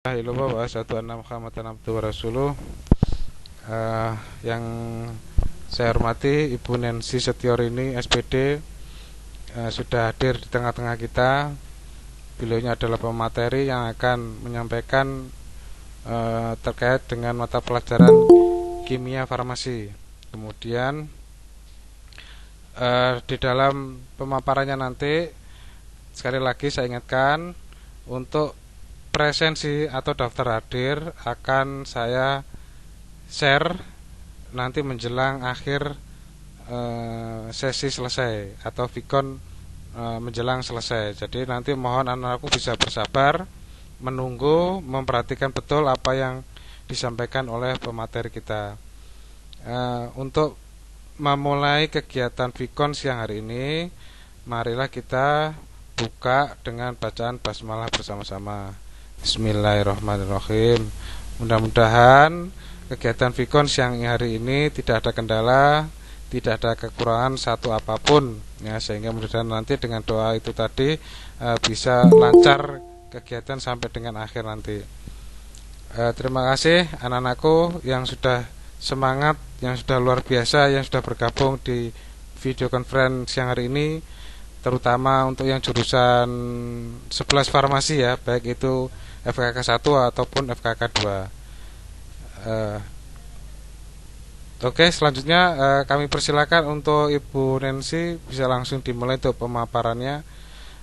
Wa asyhadu anna Muhammadan abduhu wa rasuluh. Yang saya hormati Ibu Nancy Setiorini SPD sudah hadir di tengah-tengah kita. Beliaunya adalah pemateri yang akan menyampaikan terkait dengan mata pelajaran kimia farmasi. Kemudian di dalam pemaparannya nanti sekali lagi saya ingatkan untuk presensi atau daftar hadir akan saya share nanti menjelang akhir sesi selesai atau Vicon menjelang selesai. Jadi nanti mohon anak-anakku bisa bersabar menunggu, memperhatikan betul apa yang disampaikan oleh pemateri kita. Untuk memulai kegiatan Vicon siang hari ini, marilah kita buka dengan bacaan basmalah bersama-sama. Bismillahirrahmanirrahim. Mudah-mudahan kegiatan Vicon siang hari ini tidak ada kendala, tidak ada kekurangan satu apapun ya, sehingga mudah-mudahan nanti dengan doa itu tadi bisa lancar kegiatan sampai dengan akhir nanti. Terima kasih anak-anakku yang sudah semangat, yang sudah luar biasa, yang sudah bergabung di video conference siang hari ini, terutama untuk yang jurusan 11 farmasi ya, baik itu FKK 1 ataupun FKK 2. Oke, selanjutnya kami persilakan untuk Ibu Nancy bisa langsung dimulai untuk pemaparannya.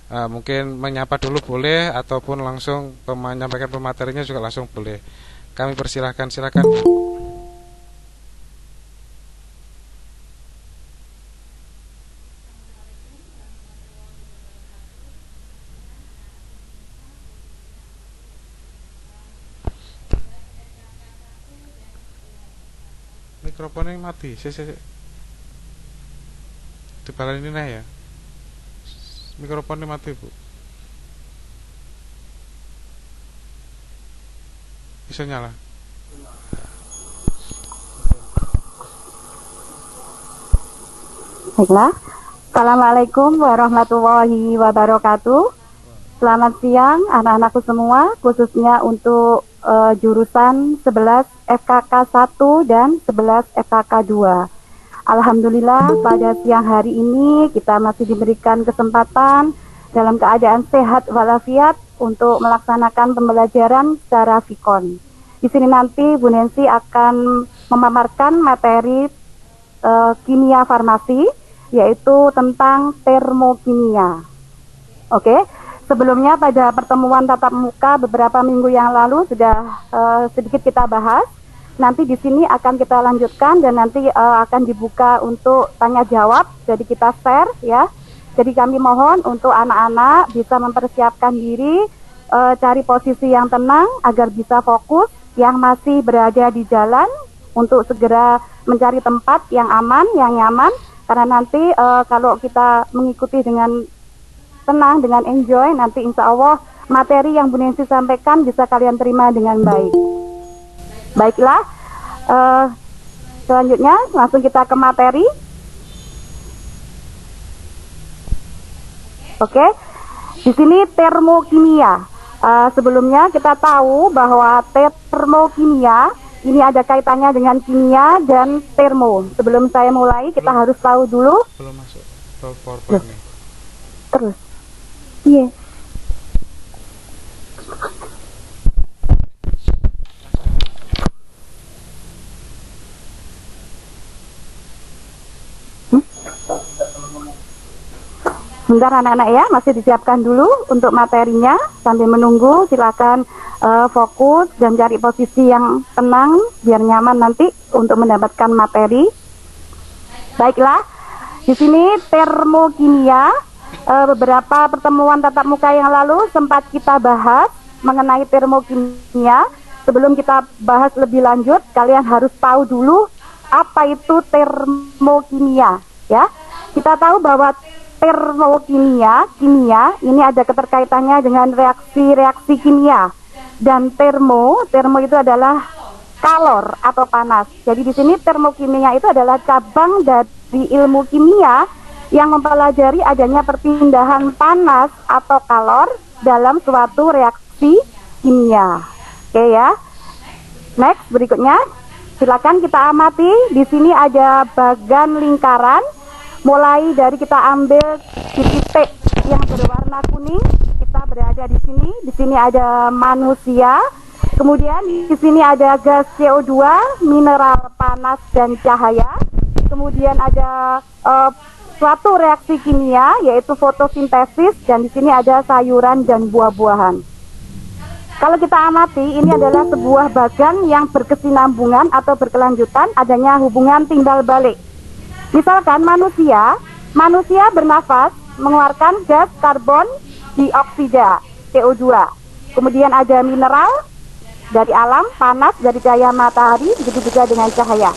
Mungkin menyapa dulu boleh, ataupun langsung menyampaikan pematerinya juga langsung boleh. Kami persilahkan, silakan. Mikrofonnya mati. Di balan ini ya. Mikrofonnya mati, Bu. Bisa nyala. Baiklah. Assalamualaikum warahmatullahi wabarakatuh. Selamat siang anak-anakku semua, khususnya untuk jurusan 11 FKK 1 dan 11 FKK 2. Alhamdulillah pada siang hari ini kita masih diberikan kesempatan dalam keadaan sehat walafiat untuk melaksanakan pembelajaran secara Vicon. Di sini nanti Bu Nancy akan memaparkan materi kimia farmasi, yaitu tentang termokimia. Oke. Sebelumnya pada pertemuan tatap muka beberapa minggu yang lalu sudah sedikit kita bahas. Nanti di sini akan kita lanjutkan dan nanti akan dibuka untuk tanya jawab. Jadi kita share ya. Jadi kami mohon untuk anak-anak bisa mempersiapkan diri, cari posisi yang tenang agar bisa fokus, yang masih berada di jalan untuk segera mencari tempat yang aman, yang nyaman. Karena nanti kalau kita mengikuti dengan tenang, dengan enjoy, nanti insya Allah materi yang Bu Nancy sampaikan bisa kalian terima dengan baik. Baiklah, selanjutnya langsung kita ke materi. Oke, di sini termokimia. Sebelumnya kita tahu bahwa termokimia ini ada kaitannya dengan kimia dan termo. Sebelum saya mulai, kita harus tahu dulu. Belum masuk PowerPoint nih. Terus. Iya. Sebentar anak-anak ya, masih disiapkan dulu untuk materinya. Sambil menunggu silakan fokus dan cari posisi yang tenang biar nyaman nanti untuk mendapatkan materi. Baiklah, di sini termokimia. Beberapa pertemuan tatap muka yang lalu sempat kita bahas mengenai termokimia. Sebelum kita bahas lebih lanjut, kalian harus tahu dulu apa itu termokimia ya. Kita tahu bahwa termokimia, kimia ini ada keterkaitannya dengan reaksi-reaksi kimia. Dan termo itu adalah kalor atau panas. Jadi di sini termokimia itu adalah cabang dari ilmu kimia yang mempelajari adanya perpindahan panas atau kalor dalam suatu reaksi kimia. Oke ya. Next, berikutnya. Silakan kita amati. Di sini ada bagan lingkaran. Mulai dari kita ambil di titik yang berwarna kuning, kita berada di sini. Di sini ada manusia. Kemudian di sini ada gas CO2, mineral panas dan cahaya. Kemudian ada suatu reaksi kimia yaitu fotosintesis, dan di sini ada sayuran dan buah-buahan. Kalau kita amati, ini adalah sebuah bagan yang berkesinambungan atau berkelanjutan, adanya hubungan timbal balik. Misalkan manusia bernafas mengeluarkan gas karbon dioksida CO2. Kemudian ada mineral dari alam, panas dari cahaya matahari, begitu juga dengan cahaya.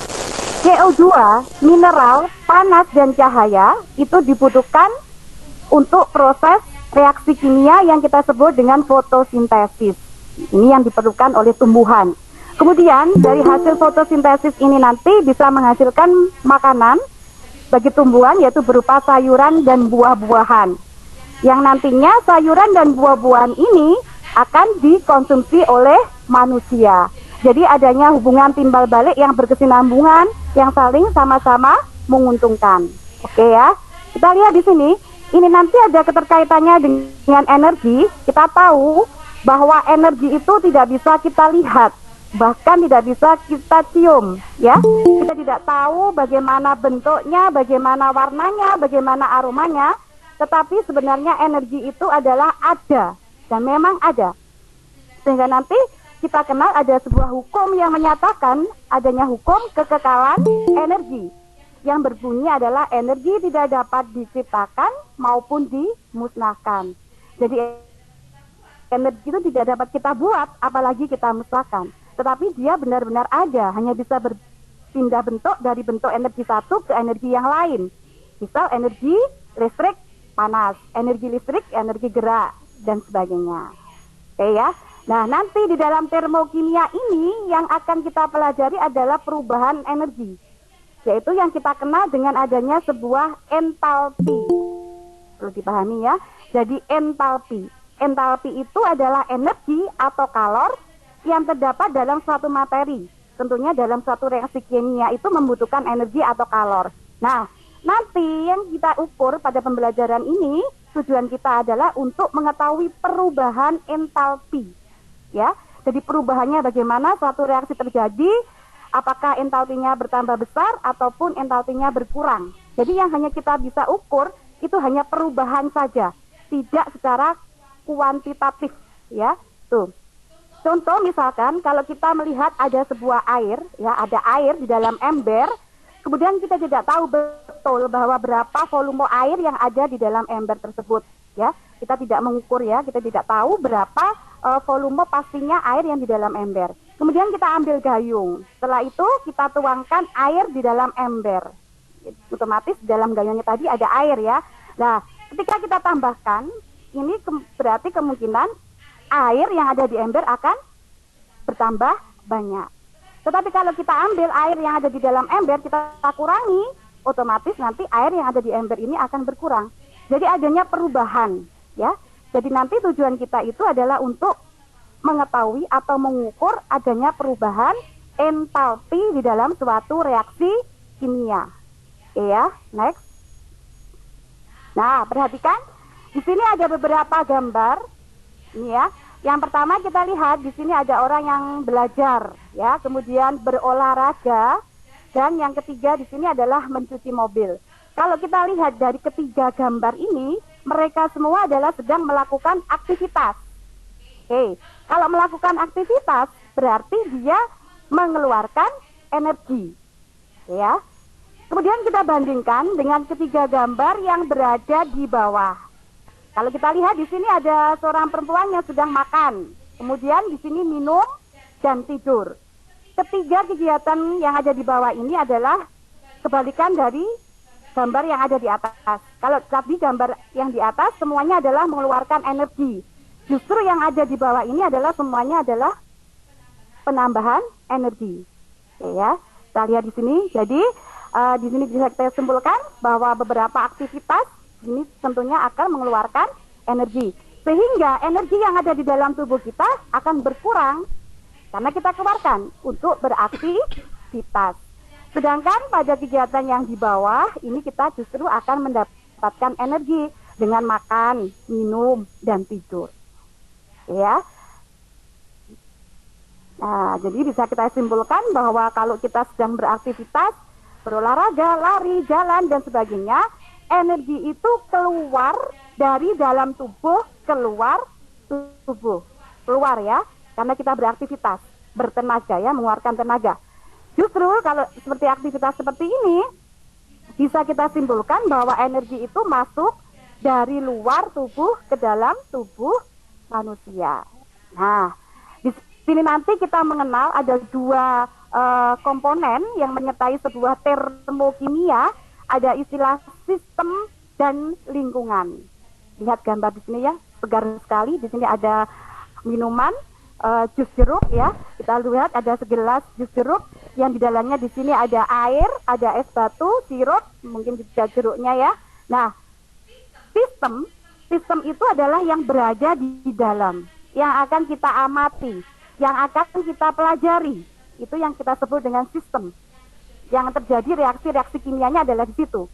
CO2, mineral, panas dan cahaya itu dibutuhkan untuk proses reaksi kimia yang kita sebut dengan fotosintesis. Ini yang diperlukan oleh tumbuhan. Kemudian dari hasil fotosintesis ini nanti bisa menghasilkan makanan bagi tumbuhan, yaitu berupa sayuran dan buah-buahan. Yang nantinya sayuran dan buah-buahan ini akan dikonsumsi oleh manusia. Jadi adanya hubungan timbal balik yang berkesinambungan, yang saling sama-sama menguntungkan. Oke ya. Kita lihat di sini, ini nanti ada keterkaitannya dengan energi. Kita tahu bahwa energi itu tidak bisa kita lihat, bahkan tidak bisa kita cium, ya. Kita tidak tahu bagaimana bentuknya, bagaimana warnanya, bagaimana aromanya, tetapi sebenarnya energi itu adalah ada, dan memang ada. Sehingga nanti kita kenal ada sebuah hukum yang menyatakan adanya hukum kekekalan energi, yang berbunyi adalah energi tidak dapat diciptakan maupun dimusnahkan. Jadi energi itu tidak dapat kita buat, apalagi kita musnahkan. Tetapi dia benar-benar ada, hanya bisa berpindah bentuk dari bentuk energi satu ke energi yang lain. Misal energi listrik panas, energi listrik energi gerak, dan sebagainya. Oke ya. Nah, nanti di dalam termokimia ini yang akan kita pelajari adalah perubahan energi, yaitu yang kita kenal dengan adanya sebuah entalpi. Perlu dipahami ya. Jadi entalpi itu adalah energi atau kalor yang terdapat dalam suatu materi. Tentunya dalam suatu reaksi kimia itu membutuhkan energi atau kalor. Nah, nanti yang kita ukur pada pembelajaran ini, tujuan kita adalah untuk mengetahui perubahan entalpi. Ya, jadi perubahannya bagaimana suatu reaksi terjadi, apakah entalpinya bertambah besar ataupun entalpinya berkurang. Jadi yang hanya kita bisa ukur itu hanya perubahan saja, tidak secara kuantitatif, ya. Tuh. Contoh misalkan kalau kita melihat ada sebuah air, ya, ada air di dalam ember, kemudian kita tidak tahu betul bahwa berapa volume air yang ada di dalam ember tersebut, ya. Kita tidak mengukur, ya, kita tidak tahu berapa volume pastinya air yang di dalam ember. Kemudian kita ambil gayung. Setelah itu kita tuangkan air di dalam ember. Otomatis di dalam gayungnya tadi ada air, ya. Nah, ketika kita tambahkan, ini berarti kemungkinan air yang ada di ember akan bertambah banyak. Tetapi kalau kita ambil air yang ada di dalam ember, kita kurangi, otomatis nanti air yang ada di ember ini akan berkurang. Jadi adanya perubahan, ya. Jadi nanti tujuan kita itu adalah untuk mengetahui atau mengukur adanya perubahan entalpi di dalam suatu reaksi kimia. Oke ya, next. Nah, perhatikan di sini ada beberapa gambar. Ini ya. Yang pertama kita lihat di sini ada orang yang belajar, ya, kemudian berolahraga, dan yang ketiga di sini adalah mencuci mobil. Kalau kita lihat dari ketiga gambar ini, mereka semua adalah sedang melakukan aktivitas. Oke, kalau melakukan aktivitas berarti dia mengeluarkan energi, ya. Kemudian kita bandingkan dengan ketiga gambar yang berada di bawah. Kalau kita lihat di sini ada seorang perempuan yang sedang makan, kemudian di sini minum dan tidur. Ketiga kegiatan yang ada di bawah ini adalah kebalikan dari gambar yang ada di atas. Kalau tadi gambar yang di atas semuanya adalah mengeluarkan energi. Justru yang ada di bawah ini adalah semuanya adalah penambahan energi. Oke ya, kita lihat di sini. Jadi di sini bisa kita simpulkan bahwa beberapa aktivitas ini tentunya akan mengeluarkan energi. Sehingga energi yang ada di dalam tubuh kita akan berkurang karena kita keluarkan untuk beraktivitas. Sedangkan pada kegiatan yang di bawah ini kita justru akan mendapatkan energi dengan makan, minum, dan tidur. Ya. Nah, jadi bisa kita simpulkan bahwa kalau kita sedang beraktivitas, berolahraga, lari, jalan, dan sebagainya, energi itu keluar dari dalam tubuh, keluar ya, karena kita beraktivitas, bertenaga ya, mengeluarkan tenaga. Justru kalau seperti aktivitas seperti ini, bisa kita simpulkan bahwa energi itu masuk dari luar tubuh ke dalam tubuh manusia. Nah, di sini nanti kita mengenal ada dua komponen yang menyertai sebuah termokimia, ada istilah sistem dan lingkungan. Lihat gambar di sini ya, segar sekali. Di sini ada minuman jus jeruk ya. Kita lihat ada segelas jus jeruk yang di dalamnya di sini ada air, ada es batu, sirup, mungkin juga jeruknya ya. Nah, sistem itu adalah yang berada di dalam, yang akan kita amati, yang akan kita pelajari. Itu yang kita sebut dengan sistem. Yang terjadi reaksi-reaksi kimianya adalah di situ.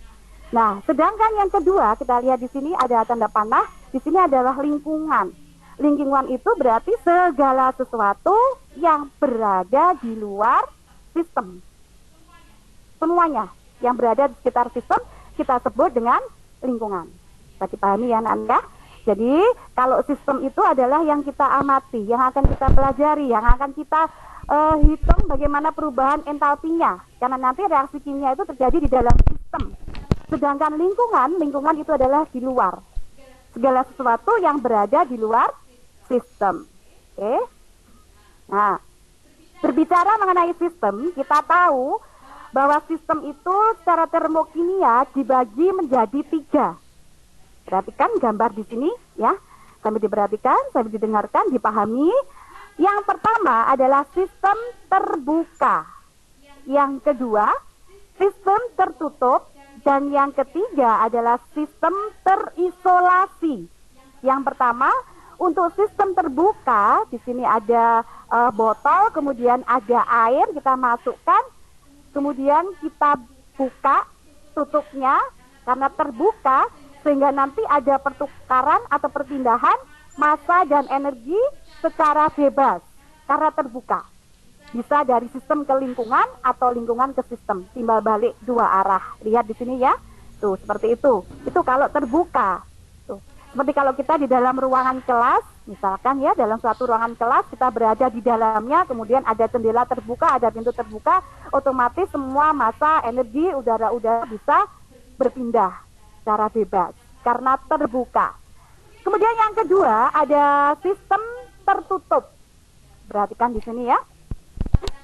Nah, sedangkan yang kedua kita lihat di sini ada tanda panah. Di sini adalah lingkungan. Lingkungan itu berarti segala sesuatu yang berada di luar sistem. Semuanya yang berada di sekitar sistem kita sebut dengan lingkungan. Bisa dipahami ya Anda? Jadi kalau sistem itu adalah yang kita amati, yang akan kita pelajari, yang akan kita hitung bagaimana perubahan entalpinya. Karena nanti reaksi kimia itu terjadi di dalam sistem. Sedangkan lingkungan itu adalah di luar. Segala sesuatu yang berada di luar sistem. Oke. Nah, berbicara mengenai sistem, kita tahu bahwa sistem itu secara termokimia dibagi menjadi 3. Perhatikan gambar di sini ya, sambil diperhatikan, sambil didengarkan, dipahami. Yang pertama adalah sistem terbuka. Yang kedua, sistem tertutup. Dan yang ketiga adalah sistem terisolasi. Yang pertama, untuk sistem terbuka, di sini ada botol, kemudian ada air, kita masukkan, kemudian kita buka tutupnya karena terbuka, sehingga nanti ada pertukaran atau perpindahan massa dan energi secara bebas karena terbuka. Bisa dari sistem ke lingkungan atau lingkungan ke sistem, timbal balik dua arah. Lihat di sini ya, tuh seperti itu. Itu kalau terbuka. Tuh, seperti kalau kita di dalam ruangan kelas, misalkan ya dalam suatu ruangan kelas kita berada di dalamnya, kemudian ada jendela terbuka, ada pintu terbuka, otomatis semua massa, energi, udara-udara bisa berpindah secara bebas karena terbuka. Kemudian yang kedua ada sistem tertutup. Perhatikan di sini ya.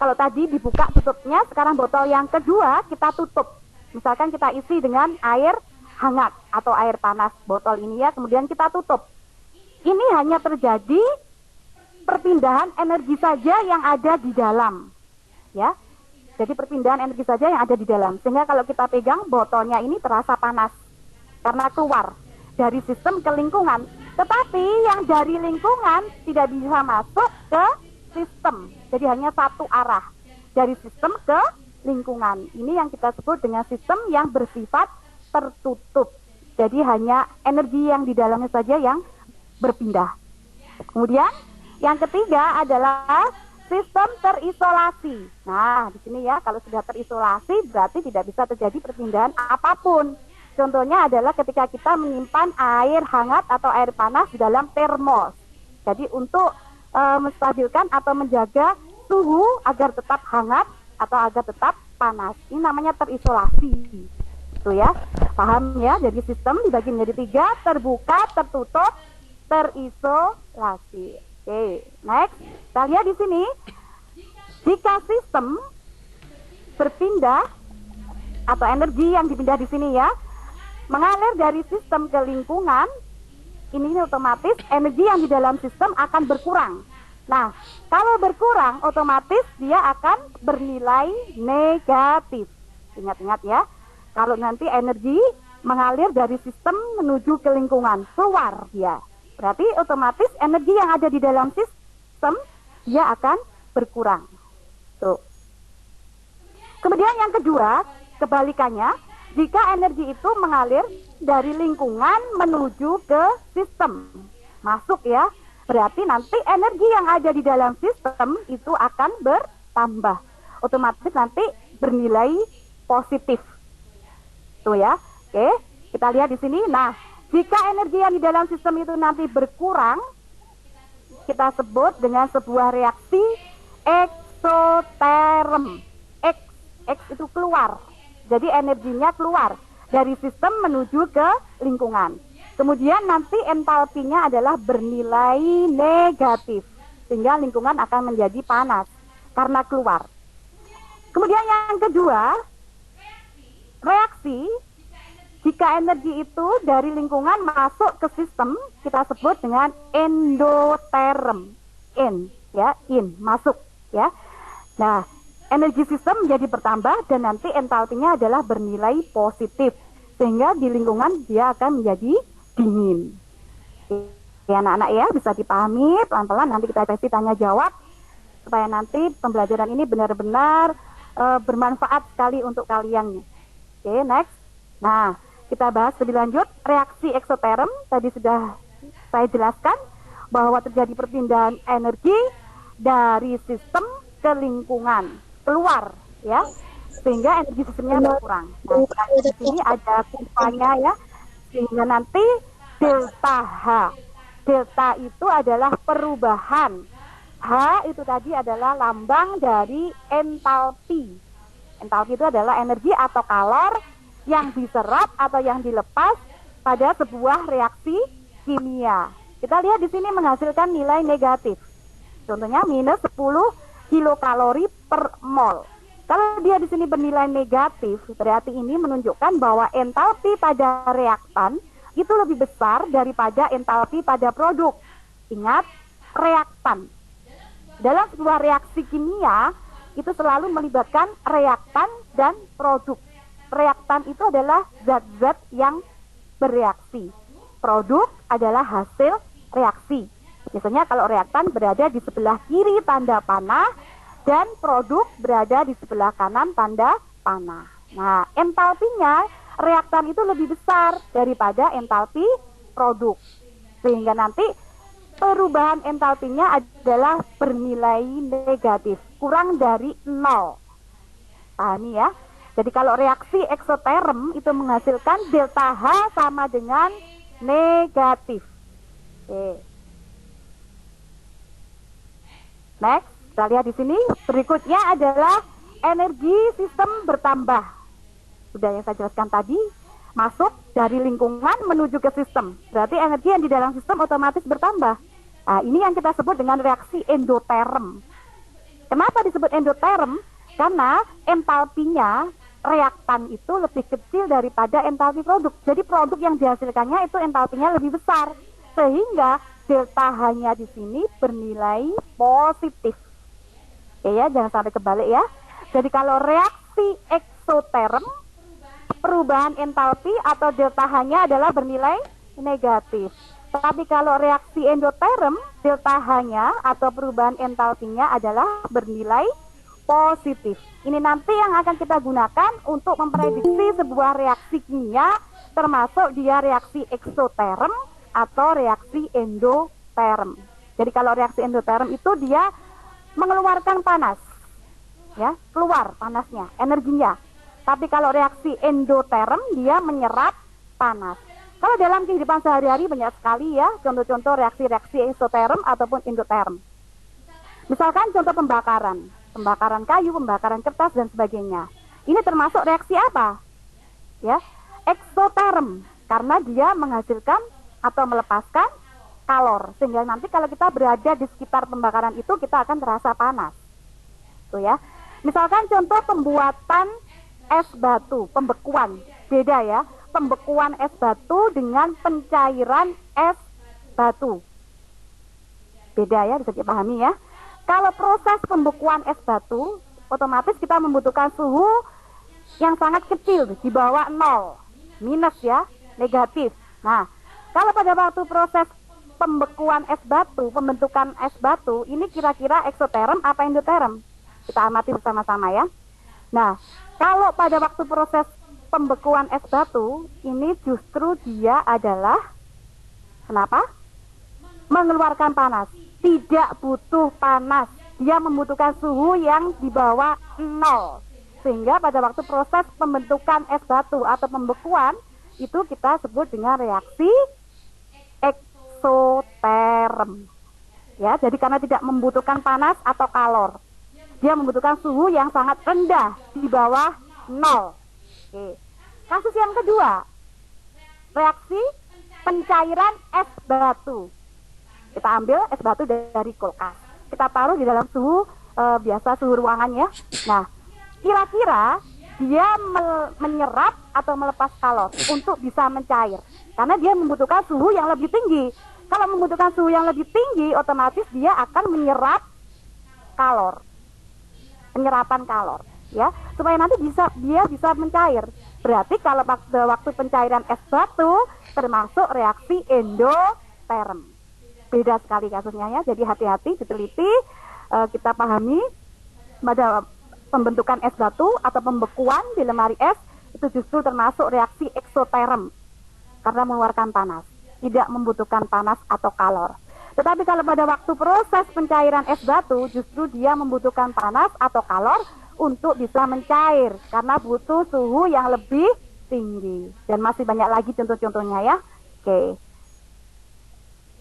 Kalau tadi dibuka tutupnya, sekarang botol yang kedua kita tutup. Misalkan kita isi dengan air hangat atau air panas botol ini ya, kemudian kita tutup. Ini hanya terjadi perpindahan energi saja yang ada di dalam. Ya. Jadi perpindahan energi saja yang ada di dalam. Sehingga kalau kita pegang botolnya ini terasa panas karena keluar dari sistem ke lingkungan. Tetapi yang dari lingkungan tidak bisa masuk ke sistem. Jadi hanya satu arah dari sistem ke lingkungan. Ini yang kita sebut dengan sistem yang bersifat tertutup. Jadi hanya energi yang di dalamnya saja yang berpindah. Kemudian yang ketiga adalah sistem terisolasi. Nah, di sini ya kalau sudah terisolasi berarti tidak bisa terjadi perpindahan apapun. Contohnya adalah ketika kita menyimpan air hangat atau air panas di dalam termos. Jadi untuk menstabilkan atau menjaga suhu agar tetap hangat atau agar tetap panas. Ini namanya terisolasi. Itu ya, paham ya? Jadi sistem dibagi menjadi 3, terbuka, tertutup, terisolasi. Oke, next. Kita lihat di sini. Jika sistem berpindah atau energi yang dipindah di sini ya, mengalir dari sistem ke lingkungan, ini otomatis energi yang di dalam sistem akan berkurang. Nah, kalau berkurang, otomatis dia akan bernilai negatif. Ingat-ingat ya, kalau nanti energi mengalir dari sistem menuju ke lingkungan, keluar dia. Berarti otomatis energi yang ada di dalam sistem, dia akan berkurang. Tuh. Kemudian yang kedua, kebalikannya, jika energi itu mengalir dari lingkungan menuju ke sistem, masuk ya, berarti nanti energi yang ada di dalam sistem itu akan bertambah, otomatis nanti bernilai positif. Tuh ya, oke, kita lihat di sini. Nah, jika energi yang di dalam sistem itu nanti berkurang, kita sebut dengan sebuah reaksi eksoterm. X itu keluar, jadi energinya keluar dari sistem menuju ke lingkungan. Kemudian nanti entalpinya adalah bernilai negatif, sehingga lingkungan akan menjadi panas karena keluar. Kemudian yang kedua, reaksi jika energi itu dari lingkungan masuk ke sistem, kita sebut dengan endoterm. Masuk ya. Nah, energi sistem menjadi bertambah dan nanti entalpinya adalah bernilai positif, sehingga di lingkungan dia akan menjadi dingin. Ya anak-anak ya, bisa dipahami pelan-pelan, nanti kita sesi tanya jawab supaya nanti pembelajaran ini benar-benar bermanfaat sekali untuk kalian. Oke, next. Nah, kita bahas lebih lanjut reaksi eksoterm. Tadi sudah saya jelaskan bahwa terjadi perpindahan energi dari sistem ke lingkungan, keluar ya, sehingga energi sistemnya berkurang. Nah, di sini ada kurvanya ya, sehingga nanti delta H. Delta itu adalah perubahan. H itu tadi adalah lambang dari entalpi. Entalpi itu adalah energi atau kalor yang diserap atau yang dilepas pada sebuah reaksi kimia. Kita lihat di sini menghasilkan nilai negatif. Contohnya minus 10 kilokalori per mol. Kalau dia di sini bernilai negatif, berarti ini menunjukkan bahwa entalpi pada reaktan itu lebih besar daripada entalpi pada produk. Ingat, reaktan. Dalam sebuah reaksi kimia, itu selalu melibatkan reaktan dan produk. Reaktan itu adalah zat-zat yang bereaksi. Produk adalah hasil reaksi. Biasanya kalau reaktan berada di sebelah kiri tanda panah dan produk berada di sebelah kanan tanda panah. Nah, entalpinya reaktan itu lebih besar daripada entalpi produk. Sehingga nanti perubahan entalpinya adalah bernilai negatif, kurang dari 0. Pahami ya? Jadi kalau reaksi eksoterm itu menghasilkan delta H sama dengan negatif. Oke. Next, kita lihat di sini. Berikutnya adalah energi sistem bertambah. Sudah yang saya jelaskan tadi, masuk dari lingkungan menuju ke sistem. Berarti energi yang di dalam sistem otomatis bertambah. Nah, ini yang kita sebut dengan reaksi endoterm. Kenapa disebut endoterm? Karena entalpinya reaktan itu lebih kecil daripada entalpi produk. Jadi produk yang dihasilkannya itu entalpinya lebih besar, sehingga delta H-nya di sini bernilai positif. Oke ya, jangan sampai kebalik ya. Jadi kalau reaksi eksoterm, perubahan entalpi atau delta H-nya adalah bernilai negatif. Tapi kalau reaksi endoterm, delta H-nya atau perubahan entalpinya adalah bernilai positif. Ini nanti yang akan kita gunakan untuk memprediksi sebuah reaksi kimia, termasuk dia reaksi eksoterm atau reaksi endoterm. Jadi kalau reaksi endoterm itu dia mengeluarkan panas, ya, keluar panasnya, energinya. Tapi kalau reaksi endoterm dia menyerap panas. Kalau dalam kehidupan sehari-hari banyak sekali ya contoh-contoh reaksi-reaksi eksoterm ataupun endoterm. Misalkan contoh pembakaran kayu, pembakaran kertas dan sebagainya. Ini termasuk reaksi apa? Ya, eksoterm, karena dia menghasilkan atau melepaskan kalor, sehingga nanti kalau kita berada di sekitar pembakaran itu kita akan terasa panas. Tuh ya. Misalkan contoh pembuatan es batu, pembekuan, beda ya. Pembekuan es batu dengan pencairan es batu. Beda ya, bisa dipahami ya. Kalau proses pembekuan es batu, otomatis kita membutuhkan suhu yang sangat kecil, di bawah 0, minus ya, negatif. Nah, kalau pada waktu proses pembekuan es batu, pembentukan es batu, ini kira-kira eksoterm apa endoterm? Kita amati bersama-sama ya. Nah, kalau pada waktu proses pembekuan es batu, ini justru dia adalah, kenapa? Mengeluarkan panas. Tidak butuh panas. Dia membutuhkan suhu yang di bawah 0. Sehingga pada waktu proses pembentukan es batu atau pembekuan, itu kita sebut dengan reaksi eksoterm. Ya, jadi karena tidak membutuhkan panas atau kalor. Dia membutuhkan suhu yang sangat rendah, di bawah 0. Oke. Kasus yang kedua, reaksi pencairan es batu. Kita ambil es batu dari kulkas. Kita taruh di dalam suhu biasa, suhu ruangan ya. Nah, kira-kira dia menyerap atau melepas kalor untuk bisa mencair. Karena dia membutuhkan suhu yang lebih tinggi. Kalau membutuhkan suhu yang lebih tinggi, otomatis dia akan menyerap kalor. Penyerapan kalor. Ya, supaya nanti dia bisa mencair. Berarti kalau waktu pencairan es batu termasuk reaksi endoterm. Beda sekali kasusnya ya. Jadi hati-hati, diteliti, kita pahami pada pembentukan es batu atau pembekuan di lemari es itu justru termasuk reaksi eksoterm karena mengeluarkan panas, tidak membutuhkan panas atau kalor. Tetapi kalau pada waktu proses pencairan es batu justru dia membutuhkan panas atau kalor untuk bisa mencair karena butuh suhu yang lebih tinggi. Dan masih banyak lagi contoh-contohnya ya.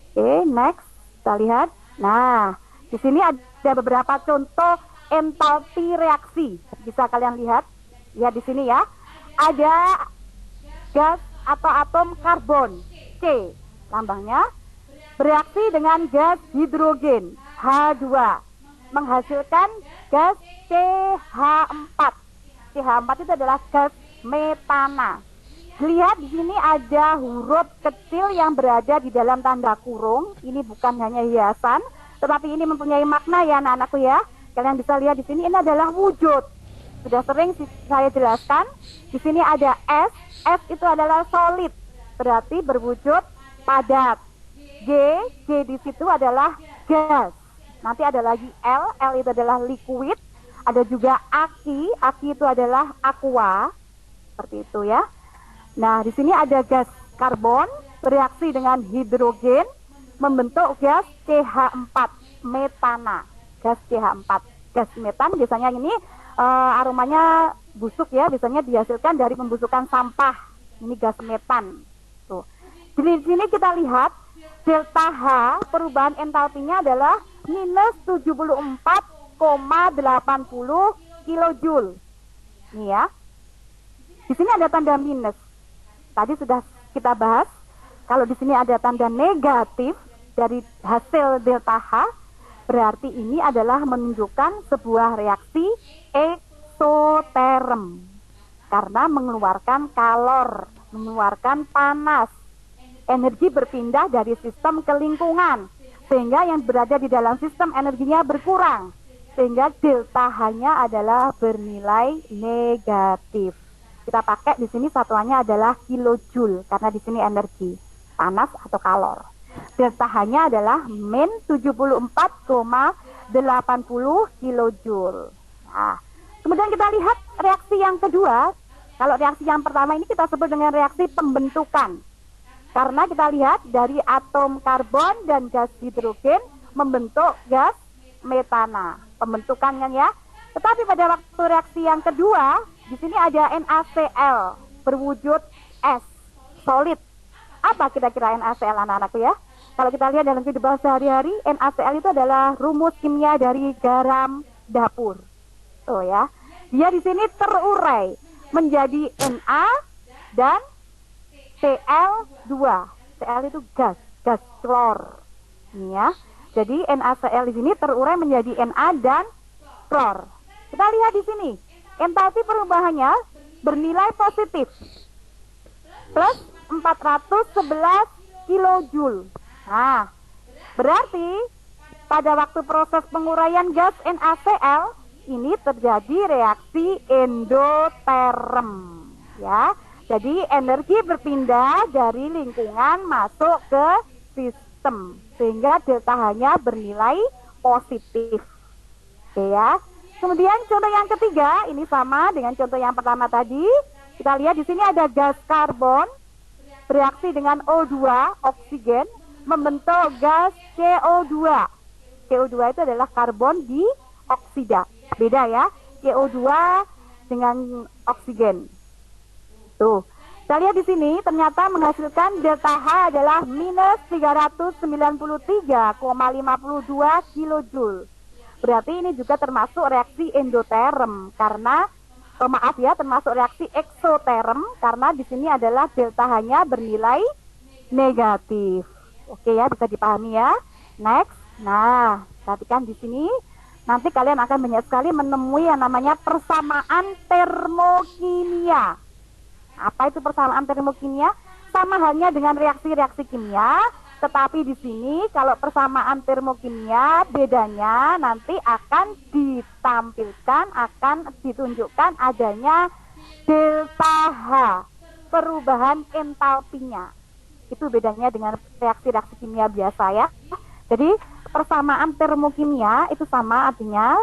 Oke, next kita lihat. Nah, di sini ada beberapa contoh entalpi reaksi. Bisa kalian lihat. Lihat di sini ya. Ada gas atau atom karbon C, lambangnya, bereaksi dengan gas hidrogen H2 menghasilkan gas CH4. CH4 itu adalah gas metana. Lihat di sini ada huruf kecil yang berada di dalam tanda kurung. Ini bukan hanya hiasan, tetapi ini mempunyai makna ya anak-anakku ya. Kalian bisa lihat di sini ini adalah wujud. Sudah sering saya jelaskan. Di sini ada S. S itu adalah solid, berarti berwujud padat. G di situ adalah gas. Nanti ada lagi L. L itu adalah liquid. Ada juga aki. Aki itu adalah aqua. Seperti itu ya. Nah, di sini ada gas karbon bereaksi dengan hidrogen membentuk gas CH4 metana. Gas CH4, gas metan biasanya ini aromanya busuk ya, biasanya dihasilkan dari pembusukan sampah. Ini gas metan. Tuh. Di sini kita lihat delta H perubahan entalpinya adalah minus 74,80 kilojoule. Nih ya. Di sini ada tanda minus. Tadi sudah kita bahas. Kalau di sini ada tanda negatif dari hasil delta H, berarti ini adalah menunjukkan sebuah reaksi eksoterm karena mengeluarkan kalor, mengeluarkan panas. Energi berpindah dari sistem ke lingkungan sehingga yang berada di dalam sistem energinya berkurang sehingga delta H-nya adalah bernilai negatif. Kita pakai di sini satuannya adalah kilojoule karena di sini energi, panas atau kalor. Delta H-nya adalah min 74,80 kilojoule. Nah, kemudian kita lihat reaksi yang kedua. Kalau reaksi yang pertama ini kita sebut dengan reaksi pembentukan. Karena kita lihat dari atom karbon dan gas hidrogen membentuk gas metana. Pembentukannya ya. Tetapi pada waktu reaksi yang kedua, di sini ada NaCl berwujud es, solid. Apa kira-kira NaCl anak-anakku ya? Kalau kita lihat dalam kehidupan sehari-hari, NaCl itu adalah rumus kimia dari garam dapur. Tuh ya. Dia di sini terurai menjadi Na dan Cl2. Cl itu gas klor. Ini ya. Jadi NaCl di sini terurai menjadi Na dan klor. Kita lihat di sini. Entalpi perubahannya bernilai positif. Plus 411 kilojoule. Nah, berarti pada waktu proses penguraian gas NaCl ini terjadi reaksi endoterm, ya. Jadi energi berpindah dari lingkungan masuk ke sistem sistem, sehingga delta H-nya bernilai positif. Oke ya. Kemudian contoh yang ketiga, ini sama dengan contoh yang pertama tadi. Kita lihat di sini ada gas karbon bereaksi dengan O2, oksigen, membentuk gas CO2. CO2 itu adalah karbon dioksida. Beda ya, CO2 dengan oksigen. Tuh, kita lihat di sini ternyata menghasilkan delta H adalah minus 393,52 kilojoule. Berarti ini juga termasuk reaksi endoterm karena maaf ya, termasuk reaksi eksoterm karena di sini adalah delta H-nya bernilai negatif. Oke ya, bisa dipahami ya. Next. Nah, perhatikan di sini. Nanti kalian akan banyak sekali menemui yang namanya persamaan termokimia. Apa itu persamaan termokimia? Sama halnya dengan reaksi-reaksi kimia, tetapi di sini kalau persamaan termokimia bedanya nanti akan ditampilkan, akan ditunjukkan adanya delta H, perubahan entalpinya. Itu bedanya dengan reaksi-reaksi kimia biasa ya. Jadi persamaan termokimia itu sama artinya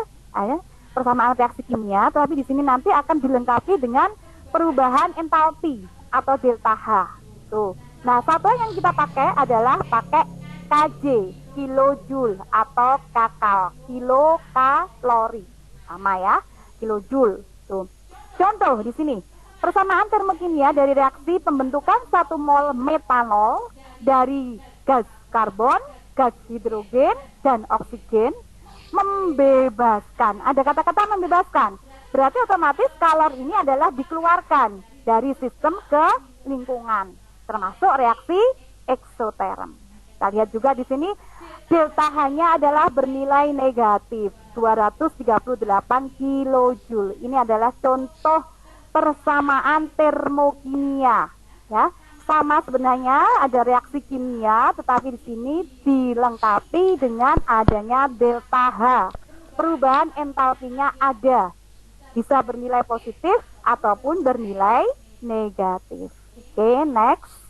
persamaan reaksi kimia, tetapi di sini nanti akan dilengkapi dengan perubahan entalpi atau delta H. Tuh. Nah, satu yang kita pakai adalah pakai KJ, kilojoule atau kakal, kilokalori. Sama ya, kilojoule. Tuh. Contoh di sini, persamaan termokimia dari reaksi pembentukan 1 mol metanol dari gas karbon, gas hidrogen, dan oksigen membebaskan. Ada kata-kata membebaskan. Berarti otomatis kalor ini adalah dikeluarkan dari sistem ke lingkungan, termasuk reaksi eksoterm. Kita lihat juga di sini delta H-nya adalah bernilai negatif 238 kilojoule. Ini adalah contoh persamaan termokimia ya. Sama sebenarnya ada reaksi kimia, tetapi di sini dilengkapi dengan adanya delta H. Perubahan entalpinya ada, bisa bernilai positif ataupun bernilai negatif. Oke, next.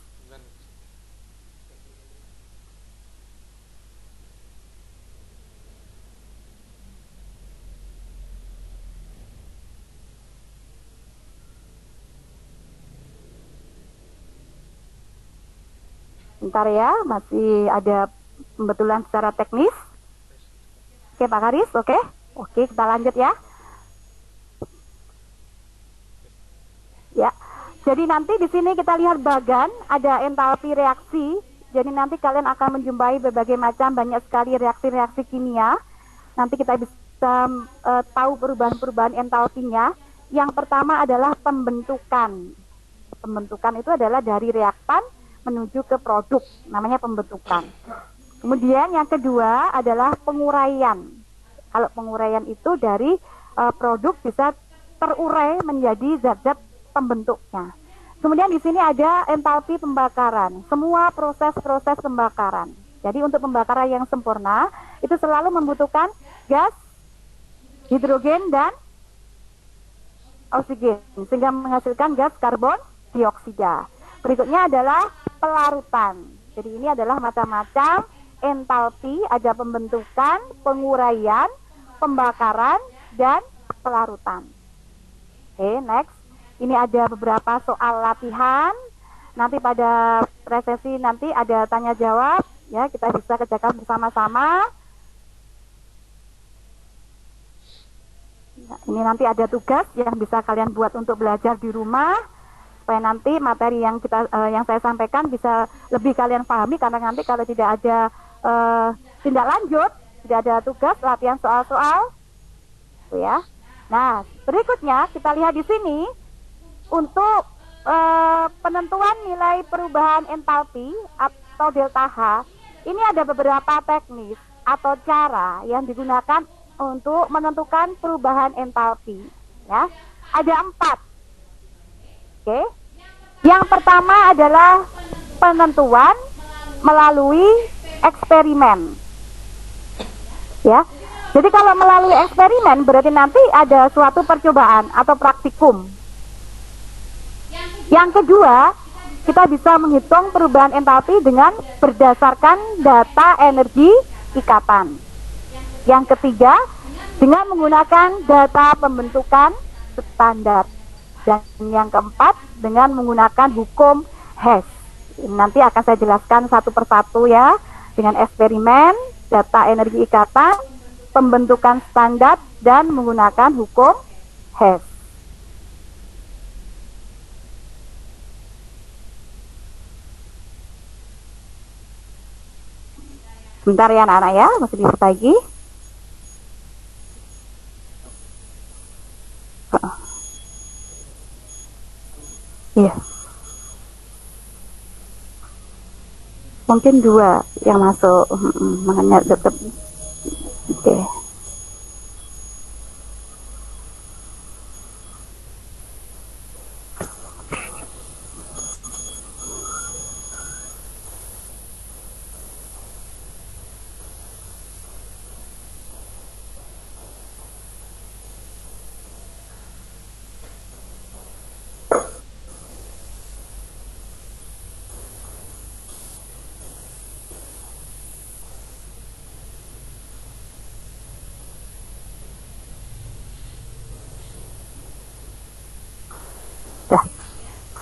Bentar ya, masih ada pembetulan secara teknis. Oke Pak Karis, oke. Oke, kita lanjut ya. Ya, jadi nanti di sini kita lihat bagan, ada entalpi reaksi. Jadi nanti kalian akan menjumpai berbagai macam banyak sekali reaksi-reaksi kimia. Nanti kita bisa tahu perubahan-perubahan entalpinya. Yang pertama adalah pembentukan. Pembentukan itu adalah dari reaktan menuju ke produk, namanya pembentukan. Kemudian yang kedua adalah penguraian. Kalau penguraian itu dari produk bisa terurai menjadi zat-zat pembentuknya. Kemudian di sini ada entalpi pembakaran, semua proses-proses pembakaran. Jadi untuk pembakaran yang sempurna itu selalu membutuhkan gas, hidrogen dan oksigen sehingga menghasilkan gas karbon dioksida. Berikutnya adalah pelarutan. Jadi ini adalah macam-macam entalpi, ada pembentukan, penguraian, pembakaran, dan pelarutan. Oke, next. Ini ada beberapa soal latihan. Nanti pada sesi nanti ada tanya jawab, ya kita bisa kerjakan bersama-sama. Nah, ini nanti ada tugas yang bisa kalian buat untuk belajar di rumah, supaya nanti materi yang yang saya sampaikan bisa lebih kalian pahami, karena nanti kalau tidak ada tindak lanjut, tidak ada tugas latihan soal-soal, ya. Nah, berikutnya kita lihat di sini untuk penentuan nilai perubahan entalpi atau delta H. Ini ada beberapa teknis atau cara yang digunakan untuk menentukan perubahan entalpi, ya. Ada 4. Oke. Yang pertama adalah penentuan melalui eksperimen. Ya. Jadi kalau melalui eksperimen berarti nanti ada suatu percobaan atau praktikum. Yang kedua, kita bisa menghitung perubahan entalpi dengan berdasarkan data energi ikatan. Yang ketiga, dengan menggunakan data pembentukan standar. Dan yang keempat, dengan menggunakan hukum Hess. Ini nanti akan saya jelaskan satu persatu ya, dengan eksperimen, data energi ikatan, pembentukan standar, dan menggunakan hukum Hess. Sebentar ya anak-anak ya, masih diperbaiki. Iya. Mungkin 2 yang masuk. Makanya tetap. Oke.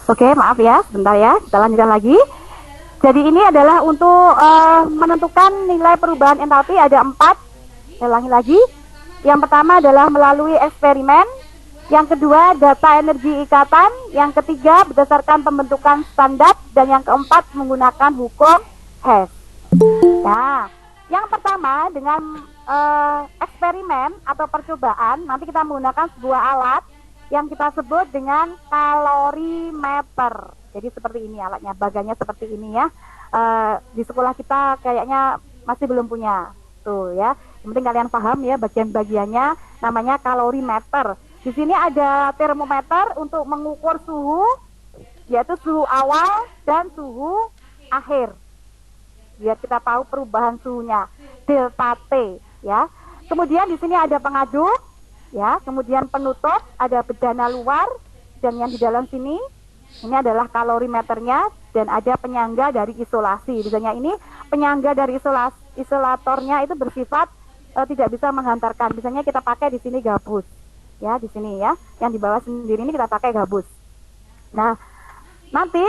Oke, maaf ya, sebentar ya, kita lanjutkan lagi. Jadi ini adalah untuk menentukan nilai perubahan entalpi ada 4. Saya ulangi lagi. Yang pertama adalah melalui eksperimen. Yang kedua, data energi ikatan. Yang ketiga, berdasarkan pembentukan standar. Dan yang keempat, menggunakan hukum Hess. Nah, yang pertama dengan eksperimen atau percobaan, nanti kita menggunakan sebuah alat yang kita sebut dengan kalorimeter. Jadi seperti ini alatnya, baganya seperti ini ya. Di sekolah kita kayaknya masih belum punya. Tuh ya. Yang penting kalian paham ya bagian-bagiannya, namanya kalorimeter. Di sini ada termometer untuk mengukur suhu, yaitu suhu awal dan suhu akhir. Biar kita tahu perubahan suhunya, delta T ya. Kemudian di sini ada pengaduk ya, kemudian penutup, ada bedana luar, dan yang di dalam sini ini adalah kalorimeternya, dan ada penyangga dari isolasi. Misalnya ini penyangga dari isolatornya itu bersifat tidak bisa menghantarkan. Misalnya kita pakai di sini gabus, ya di sini ya, yang di bawah sendiri ini kita pakai gabus. Nah, nanti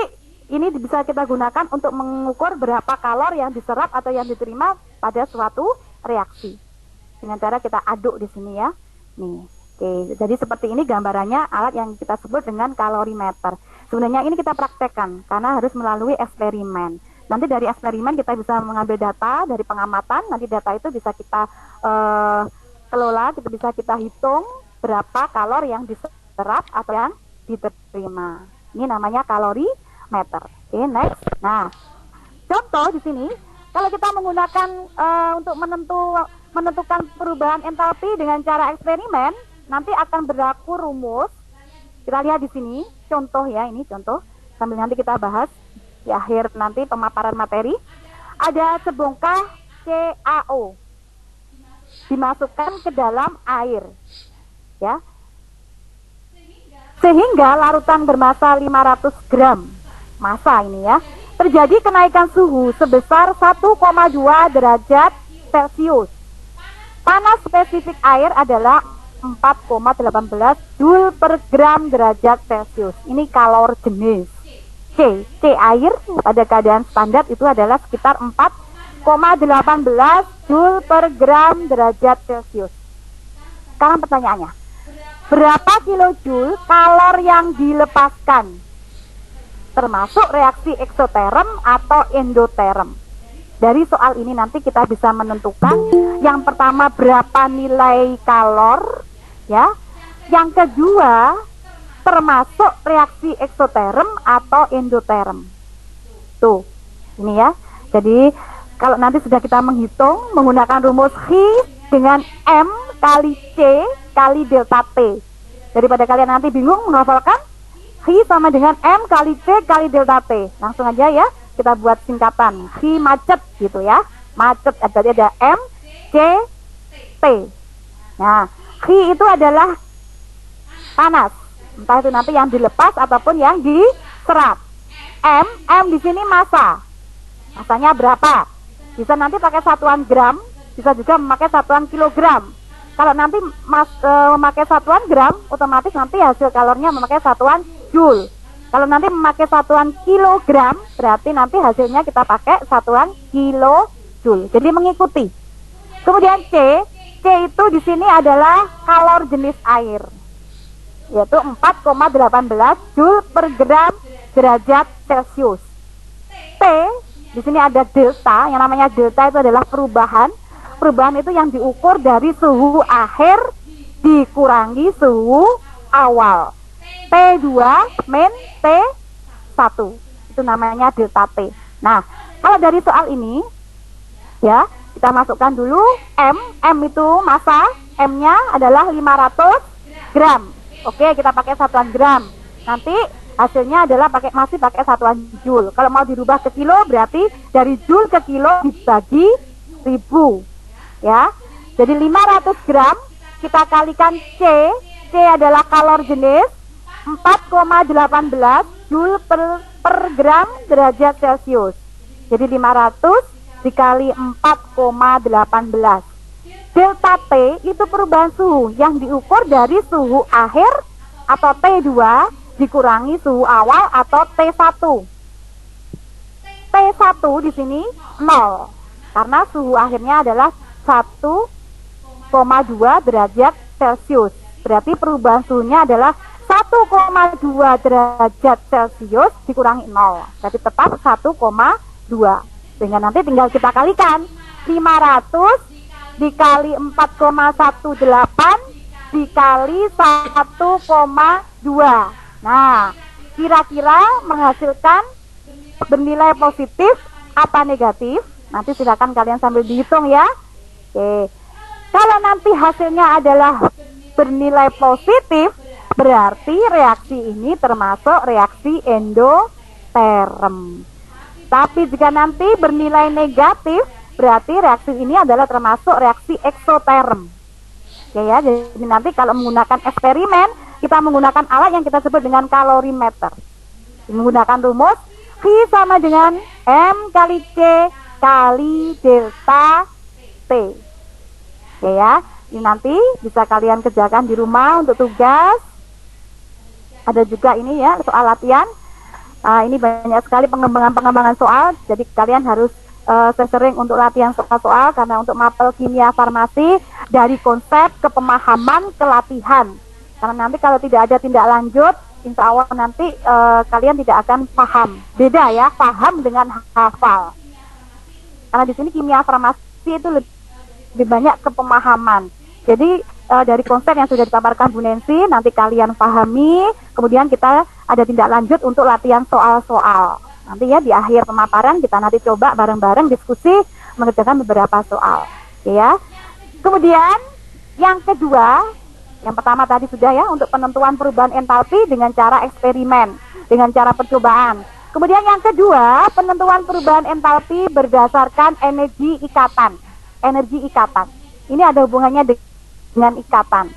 ini bisa kita gunakan untuk mengukur berapa kalor yang diserap atau yang diterima pada suatu reaksi. Dengan cara kita aduk di sini ya. Nih, oke. Jadi seperti ini gambarannya alat yang kita sebut dengan kalorimeter. Sebenarnya ini kita praktekkan karena harus melalui eksperimen. Nanti dari eksperimen kita bisa mengambil data dari pengamatan. Nanti data itu bisa kita kelola, bisa kita hitung berapa kalor yang diserap atau yang diterima. Ini namanya kalorimeter. Oke, next. Nah, contoh di sini kalau kita menggunakan untuk menentukan perubahan entalpi dengan cara eksperimen, nanti akan berlaku rumus. Kita lihat di sini, contoh ya, ini contoh. Sambil nanti kita bahas di akhir nanti pemaparan materi. Ada sebongkah CaO dimasukkan ke dalam air, ya. Sehingga larutan bermassa 500 gram massa ini ya, terjadi kenaikan suhu sebesar 1,2 derajat Celcius. Panas spesifik air adalah 4,18 Joule per gram derajat Celcius. Ini kalor jenis C air pada keadaan standar itu adalah sekitar 4,18 Joule per gram derajat Celcius. Sekarang pertanyaannya, berapa kilojoule kalor yang dilepaskan? Termasuk reaksi eksoterm atau endoterm. Dari soal ini nanti kita bisa menentukan yang pertama berapa nilai kalor ya. Yang kedua termasuk reaksi eksoterm atau endoterm. Tuh, ini ya. Jadi kalau nanti sudah kita menghitung menggunakan rumus Chi dengan M kali C kali delta T. Daripada kalian nanti bingung menghafalkan, Chi sama dengan M kali C kali delta T. Langsung aja ya. Kita buat singkatan Chi macet gitu ya, macet berarti ada M C T. Nah, Chi itu adalah panas, entah itu nanti yang dilepas ataupun yang diserap. M di sini massa. Masanya berapa? Bisa nanti pakai satuan gram, bisa juga memakai satuan kilogram. Kalau nanti memakai satuan gram, otomatis nanti hasil kalorinya memakai satuan joule. Kalau nanti memakai satuan kilogram, berarti nanti hasilnya kita pakai satuan kilojoule. Jadi mengikuti. Kemudian C itu di sini adalah kalor jenis air, yaitu 4,18 joule per gram derajat Celcius. T di sini ada delta, yang namanya delta itu adalah perubahan. Perubahan itu yang diukur dari suhu akhir dikurangi suhu awal. T2 min T1, itu namanya delta T. Nah, kalau dari soal ini ya, kita masukkan dulu M itu massa, M-nya adalah 500 gram. Oke, kita pakai satuan gram. Nanti hasilnya adalah masih pakai satuan joule. Kalau mau dirubah ke kilo, berarti dari joule ke kilo dibagi 1000. Ya. Jadi 500 gram kita kalikan C adalah kalor jenis 4,18 joule per gram derajat Celcius. Jadi 500 dikali 4,18. Delta T itu perubahan suhu yang diukur dari suhu akhir atau T2 dikurangi suhu awal atau T1. T1 di sini 0 karena suhu akhirnya adalah 1,2 derajat Celcius. Berarti perubahan suhunya adalah 1,2 derajat Celcius dikurangi 0. Berarti tetap 1,2. Sehingga nanti tinggal kita kalikan 500 dikali 4,18 dikali 1,2. Nah, kira-kira menghasilkan bernilai positif apa negatif? Nanti silakan kalian sambil dihitung ya. Oke. Kalau nanti hasilnya adalah bernilai positif, berarti reaksi ini termasuk reaksi endoterm. Tapi jika nanti bernilai negatif, berarti reaksi ini adalah termasuk reaksi eksoterm. Oke ya, jadi nanti kalau menggunakan eksperimen, kita menggunakan alat yang kita sebut dengan kalorimeter. Menggunakan rumus Q sama dengan M kali C kali delta T. Oke ya, ini nanti bisa kalian kerjakan di rumah untuk tugas. Ada juga ini ya, soal latihan. Ini banyak sekali pengembangan soal, jadi kalian harus sering untuk latihan soal-soal, karena untuk mapel kimia farmasi dari konsep ke pemahaman ke latihan. Karena nanti kalau tidak ada tindak lanjut, insya Allah nanti kalian tidak akan paham. Beda ya, paham dengan hafal. Karena di sini kimia farmasi itu lebih banyak ke pemahaman. Jadi dari konsep yang sudah dipaparkan Bu Nancy, nanti kalian pahami, kemudian kita ada tindak lanjut untuk latihan soal-soal. Nanti ya di akhir pemaparan kita nanti coba bareng-bareng diskusi mengerjakan beberapa soal. Oke ya. Kemudian yang kedua, yang pertama tadi sudah ya, untuk penentuan perubahan entalpi dengan cara eksperimen, dengan cara percobaan. Kemudian yang kedua, penentuan perubahan entalpi berdasarkan energi ikatan. Energi ikatan. Ini ada hubungannya dengan ikatan.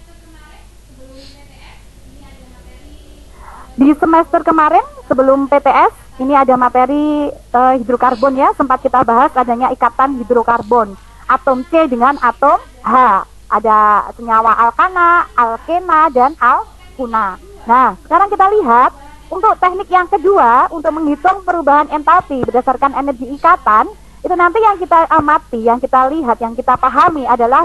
Di semester kemarin sebelum PTS ini ada materi hidrokarbon ya, sempat kita bahas adanya ikatan hidrokarbon, atom C dengan atom H, ada senyawa alkana, alkena dan alkuna. Nah, sekarang kita lihat untuk teknik yang kedua untuk menghitung perubahan entalpi berdasarkan energi ikatan, itu nanti yang kita amati, yang kita lihat, yang kita pahami adalah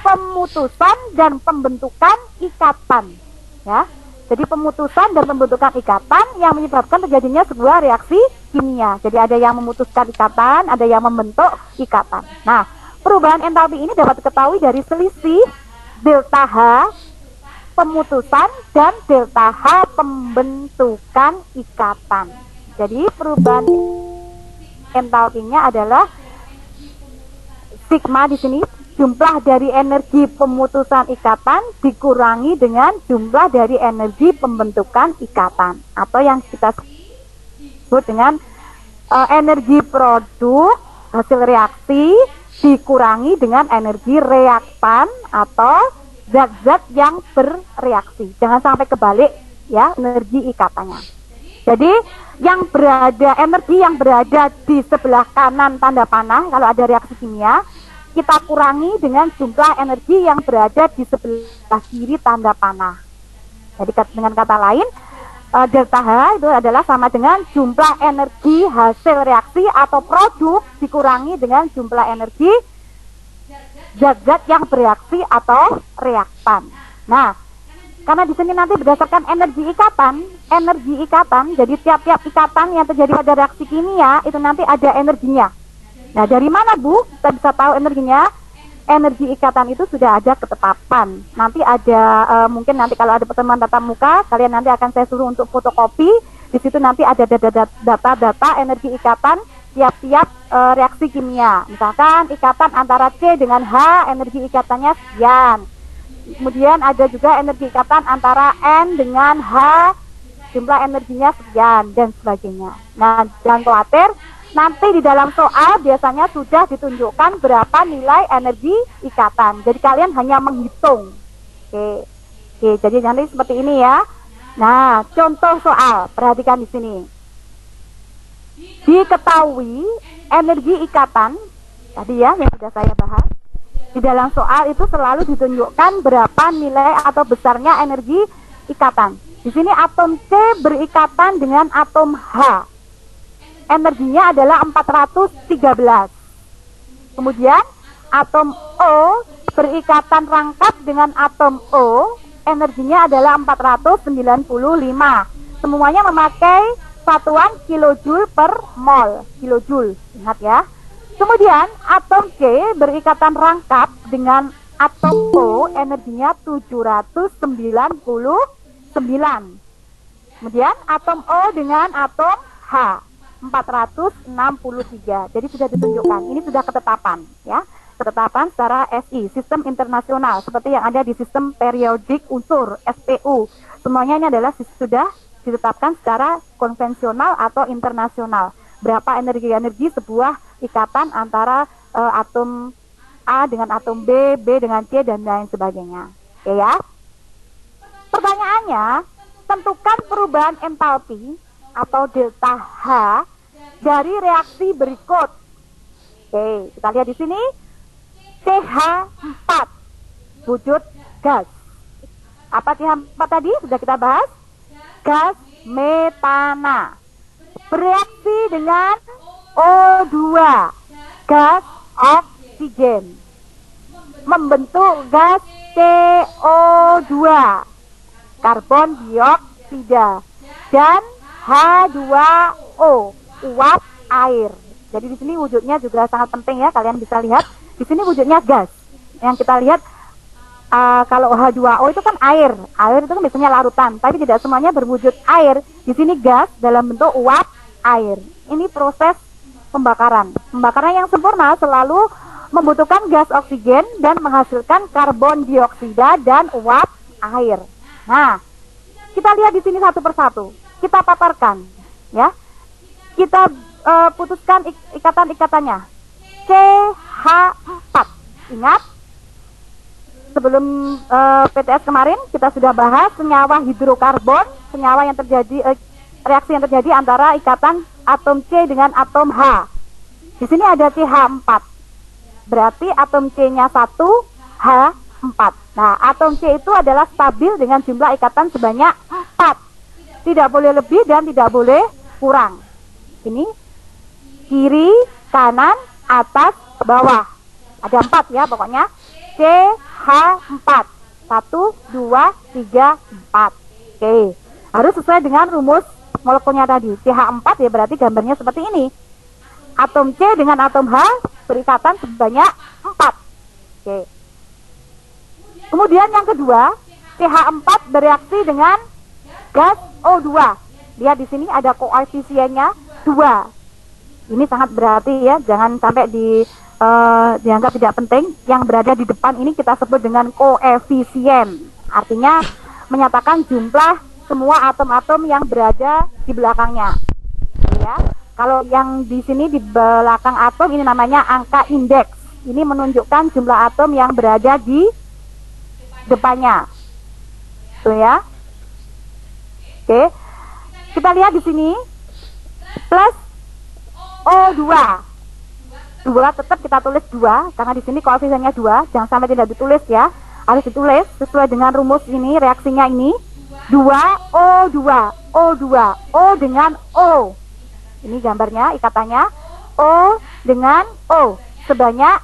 pemutusan dan pembentukan ikatan ya. Jadi pemutusan dan pembentukan ikatan yang menyebabkan terjadinya sebuah reaksi kimia. Jadi ada yang memutuskan ikatan, ada yang membentuk ikatan. Nah, perubahan entalpi ini dapat diketahui dari selisih delta H pemutusan dan delta H pembentukan ikatan. Jadi perubahan entalpinya adalah sigma di sini, jumlah dari energi pemutusan ikatan dikurangi dengan jumlah dari energi pembentukan ikatan, atau yang kita sebut dengan energi produk hasil reaksi dikurangi dengan energi reaktan atau zat-zat yang bereaksi. Jangan sampai kebalik ya energi ikatannya. Jadi energi yang berada di sebelah kanan tanda panah kalau ada reaksi kimia, kita kurangi dengan jumlah energi yang berada di sebelah kiri tanda panah. Jadi dengan kata lain, delta H itu adalah sama dengan jumlah energi hasil reaksi atau produk dikurangi dengan jumlah energi zat-zat yang bereaksi atau reaktan. Nah, karena di sini nanti berdasarkan energi ikatan, jadi tiap-tiap ikatan yang terjadi pada reaksi kimia itu nanti ada energinya. Nah, dari mana Bu kita bisa tahu energinya? Energi ikatan itu sudah ada ketetapan. Nanti ada mungkin nanti kalau ada pertemuan tatap muka, kalian nanti akan saya suruh untuk fotokopi. Di situ nanti ada data-data energi ikatan tiap-tiap reaksi kimia. Misalkan ikatan antara C dengan H, energi ikatannya sekian. Kemudian ada juga energi ikatan antara N dengan H, jumlah energinya sekian, dan sebagainya. Nah, jangan khawatir, nanti di dalam soal biasanya sudah ditunjukkan berapa nilai energi ikatan. Jadi kalian hanya menghitung. Oke, jadi nanti seperti ini ya. Nah, contoh soal, perhatikan di sini. Diketahui energi ikatan, tadi ya yang sudah saya bahas. Di dalam soal itu selalu ditunjukkan berapa nilai atau besarnya energi ikatan. Di sini atom C berikatan dengan atom H. Energinya adalah 413. Kemudian atom O berikatan rangkap dengan atom O. Energinya adalah 495. Semuanya memakai satuan kilojoule per mol. Kilojoule, ingat ya. Kemudian atom C berikatan rangkap dengan atom O, energinya 799. Kemudian atom O dengan atom H 463. Jadi sudah ditunjukkan. Ini sudah ketetapan ya. Ketetapan secara SI, sistem internasional, seperti yang ada di sistem periodik unsur SPU. Semuanya ini adalah sudah ditetapkan secara konvensional atau internasional. Berapa energi sebuah ikatan antara atom A dengan atom B, B dengan C, dan lain sebagainya. Oke ya. Pertanyaannya, tentukan perubahan entalpi atau delta H dari reaksi berikut. Oke, kita lihat di sini. CH4, wujud gas. Apa CH4 tadi? Sudah kita bahas. Gas metana. Bereaksi dengan O2, gas oksigen, membentuk gas CO2, karbon dioksida, dan H2O, uap air. Jadi di sini wujudnya juga sangat penting ya, kalian bisa lihat. Di sini wujudnya gas. Yang kita lihat kalau H2O itu kan air. Air itu kan biasanya larutan, tapi tidak semuanya berwujud air. Di sini gas dalam bentuk uap air. Ini proses pembakaran. Pembakaran yang sempurna selalu membutuhkan gas oksigen dan menghasilkan karbon dioksida dan uap air. Nah, kita lihat di sini satu persatu. Kita paparkan, ya. Kita putuskan ikatan-ikatannya. CH4. Ingat, sebelum PTS kemarin kita sudah bahas senyawa hidrokarbon, senyawa yang terjadi reaksi yang terjadi antara ikatan atom C dengan atom H. Di sini ada CH4. Berarti atom C-nya 1, H4. Nah, atom C itu adalah stabil dengan jumlah ikatan sebanyak 4. Tidak boleh lebih dan tidak boleh kurang. Ini kiri, kanan, atas, bawah. Ada 4 ya pokoknya. CH4. 1, 2, 3, 4. Oke. Harus sesuai dengan rumus molekulnya tadi. CH4 ya berarti gambarnya seperti ini. Atom C dengan atom H berikatan sebanyak 4. Oke. Kemudian yang kedua, CH4 bereaksi dengan gas O2. Lihat di sini ada koefisiennya 2. Ini sangat berarti ya, jangan sampai dianggap tidak penting. Yang berada di depan ini kita sebut dengan koefisien. Artinya menyatakan jumlah semua atom-atom yang berada di belakangnya. Ya. Kalau yang di sini di belakang atom ini namanya angka indeks. Ini menunjukkan jumlah atom yang berada di depannya. Tuh ya. Oke. Kita lihat di sini plus O2. 2 tetap kita tulis 2 karena di sini koefisiennya 2, jangan sampai tidak ditulis ya. Harus ditulis sesuai dengan rumus ini, reaksinya ini 2O2, O2, O dengan O. Ini gambarnya, ikatannya O dengan O sebanyak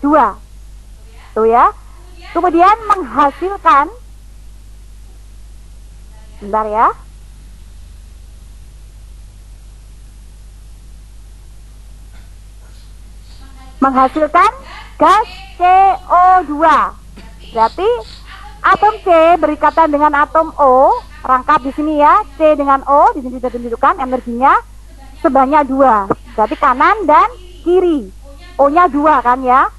2. Tuh ya. Kemudian menghasilkan, bentar ya, menghasilkan gas CO2. Berarti atom C berikatan dengan atom O, rangkap di sini ya, C dengan O, di sini sudah ditunjukkan energinya sebanyak 2. Berarti kanan dan kiri. O-nya 2 kan ya.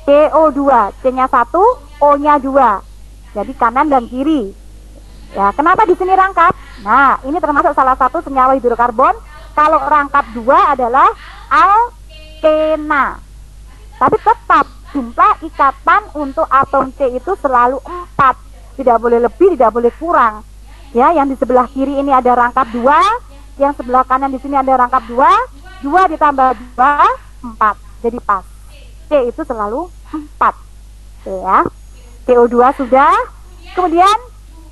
CO2, C-nya 1, O-nya 2. Jadi kanan dan kiri. Ya, kenapa di sini rangkap? Nah, ini termasuk salah satu senyawa hidrokarbon. Kalau rangkap 2 adalah alkena. Tapi tetap jumlah ikatan untuk atom C itu selalu 4. Tidak boleh lebih, tidak boleh kurang. Ya, yang di sebelah kiri ini ada rangkap 2, yang sebelah kanan di sini ada rangkap 2, 2 ditambah 2, 4. Jadi pas. C itu selalu 4. Oke ya. CO2 sudah. Kemudian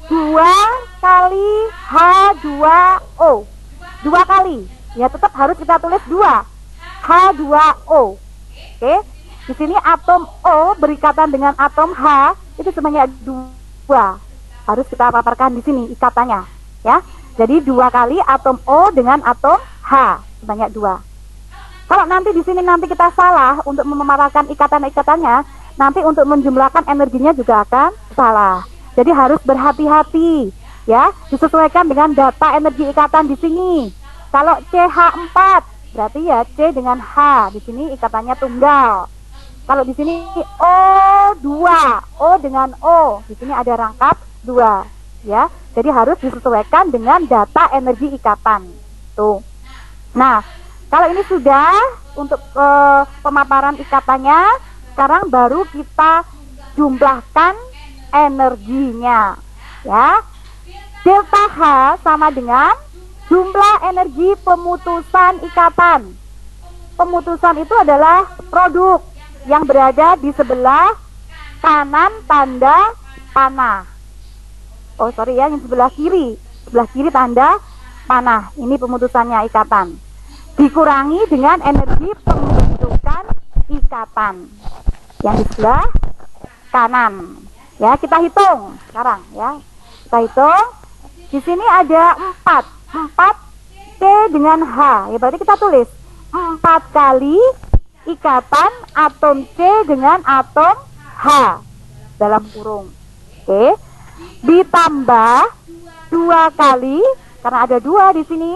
2 kali H2O. 2 kali. Ya, tetap harus kita tulis 2. H2O. Oke. Di sini atom O berikatan dengan atom H itu sebanyak 2. Harus kita paparkan di sini ikatannya, ya. Jadi 2 kali atom O dengan atom H sebanyak 2. Kalau nanti di sini nanti kita salah untuk memaparkan ikatan-ikatannya, nanti untuk menjumlahkan energinya juga akan salah. Jadi harus berhati-hati, ya. Disesuaikan dengan data energi ikatan di sini. Kalau CH4 berarti ya C dengan H, di sini ikatannya tunggal. Kalau di sini O2, O dengan O, di sini ada rangkap 2, ya. Jadi harus disesuaikan dengan data energi ikatan. Tuh. Nah, kalau ini sudah untuk pemaparan ikatannya, sekarang baru kita jumlahkan energinya, ya. Delta H sama dengan jumlah energi pemutusan ikatan. Pemutusan itu adalah produk yang berada di sebelah kanan tanda panah. Oh sorry ya, yang sebelah kiri tanda panah. Ini pemutusannya ikatan. Dikurangi dengan energi pembentukan ikatan yang di sebelah kanan. Ya, kita hitung sekarang ya. Kita hitung. Di sini ada 4 C dengan H. Ya berarti kita tulis 4 kali ikatan atom C dengan atom H dalam kurung. Oke. Ditambah 2 kali karena ada 2 di sini.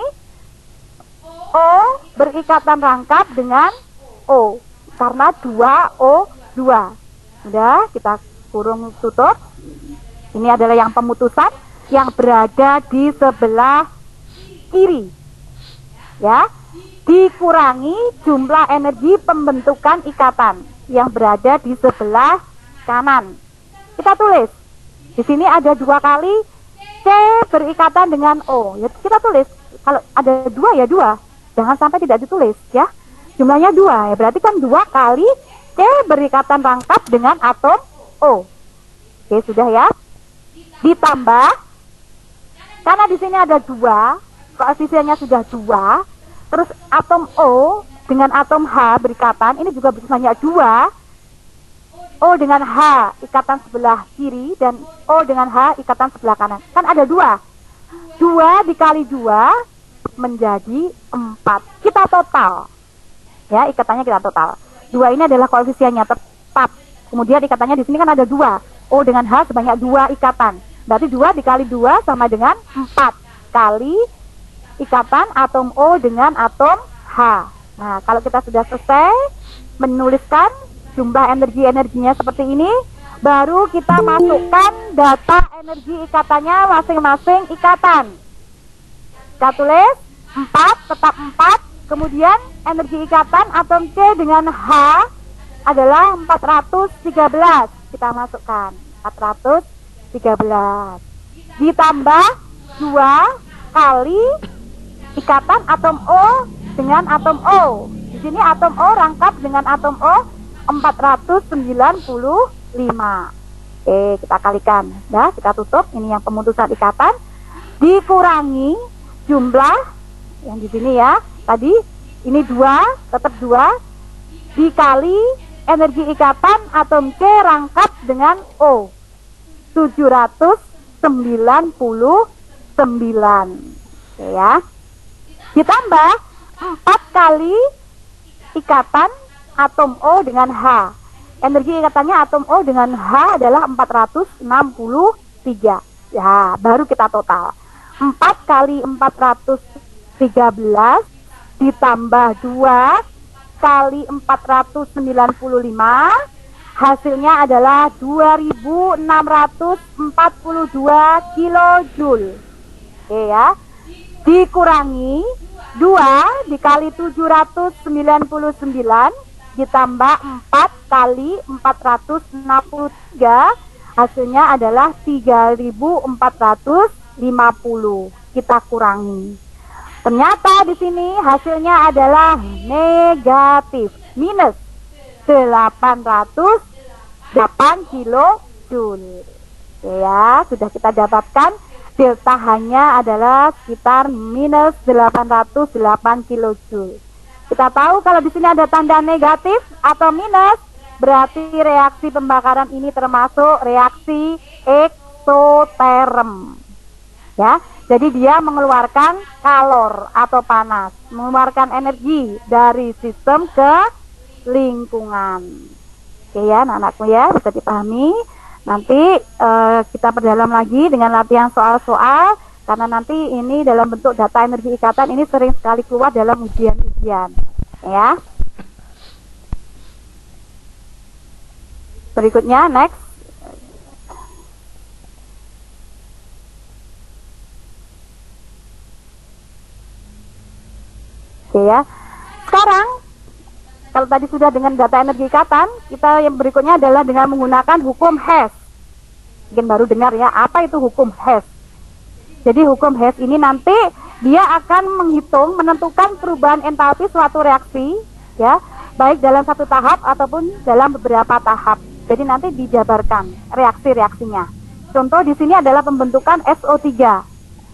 O berikatan rangkap dengan O karena 2O2. Sudah, kita kurung tutup. Ini adalah yang pemutusan yang berada di sebelah kiri. Ya. Dikurangi jumlah energi pembentukan ikatan yang berada di sebelah kanan. Kita tulis. Di sini ada 2 kali C berikatan dengan O. Ya, kita tulis. Kalau ada 2 ya 2. Jangan sampai tidak ditulis ya. Jumlahnya 2. Ya berarti kan 2 kali C berikatan rangkap dengan atom O. Oke, sudah ya. Ditambah karena di sini ada 2, koefisiennya sudah 2. Terus atom O dengan atom H berikatan, ini juga banyak 2. O dengan H ikatan sebelah kiri dan O dengan H ikatan sebelah kanan. Kan ada 2. 2 dikali 2 menjadi 4. Kita total. Ya, ikatannya kita total. 2 ini adalah koefisiennya tetap. Kemudian ikatannya di sini kan ada 2. O dengan H sebanyak 2 ikatan. Berarti 2 dikali 2 sama dengan 4 kali ikatan atom O dengan atom H. Nah, kalau kita sudah selesai menuliskan jumlah energinya seperti ini, baru kita masukkan data energi ikatannya masing-masing ikatan. Kita tulis 4, tetap 4. Kemudian energi ikatan atom C dengan H adalah 413. Kita masukkan 413. Ditambah 2 kali ikatan atom O dengan atom O. Di sini atom O rangkap dengan atom O 495. Oke, kita kalikan. Ya, kita tutup. Ini yang pemutusan ikatan. Dikurangi jumlah yang di sini ya. Tadi ini 2, tetap 2 dikali energi ikatan atom C rangkap dengan O 799. Oke ya. Ditambah 4 kali ikatan atom O dengan H. Energi ikatannya atom O dengan H adalah 463. Ya, baru kita total. 4 kali 413 ditambah 2 kali 495, hasilnya adalah 2642 kilojoule. Oke ya. Dikurangi 2 dikali 799 ditambah 4 kali 463, hasilnya adalah 3450. Kita kurangi. Ternyata di sini hasilnya adalah negatif, minus 808 kilojoule. Ya, sudah kita dapatkan delta H-nya adalah sekitar minus 808 kilojoule. Kita tahu kalau di sini ada tanda negatif atau minus, berarti reaksi pembakaran ini termasuk reaksi eksoterm. Ya, jadi dia mengeluarkan kalor atau panas, mengeluarkan energi dari sistem ke lingkungan. Oke ya, anak-anakku ya, bisa dipahami. Nanti kita perdalam lagi dengan latihan soal-soal, karena nanti ini dalam bentuk data energi ikatan ini sering sekali keluar dalam ujian-ujian. Ya. Berikutnya, next. Oke ya. Sekarang kalau tadi sudah dengan data energi ikatan, kita yang berikutnya adalah dengan menggunakan hukum Hess. Mungkin baru dengar ya, apa itu hukum Hess? Jadi hukum Hess ini nanti dia akan menghitung, menentukan perubahan entalpi suatu reaksi, ya, baik dalam satu tahap ataupun dalam beberapa tahap. Jadi nanti dijabarkan reaksi-reaksinya. Contoh di sini adalah pembentukan SO3,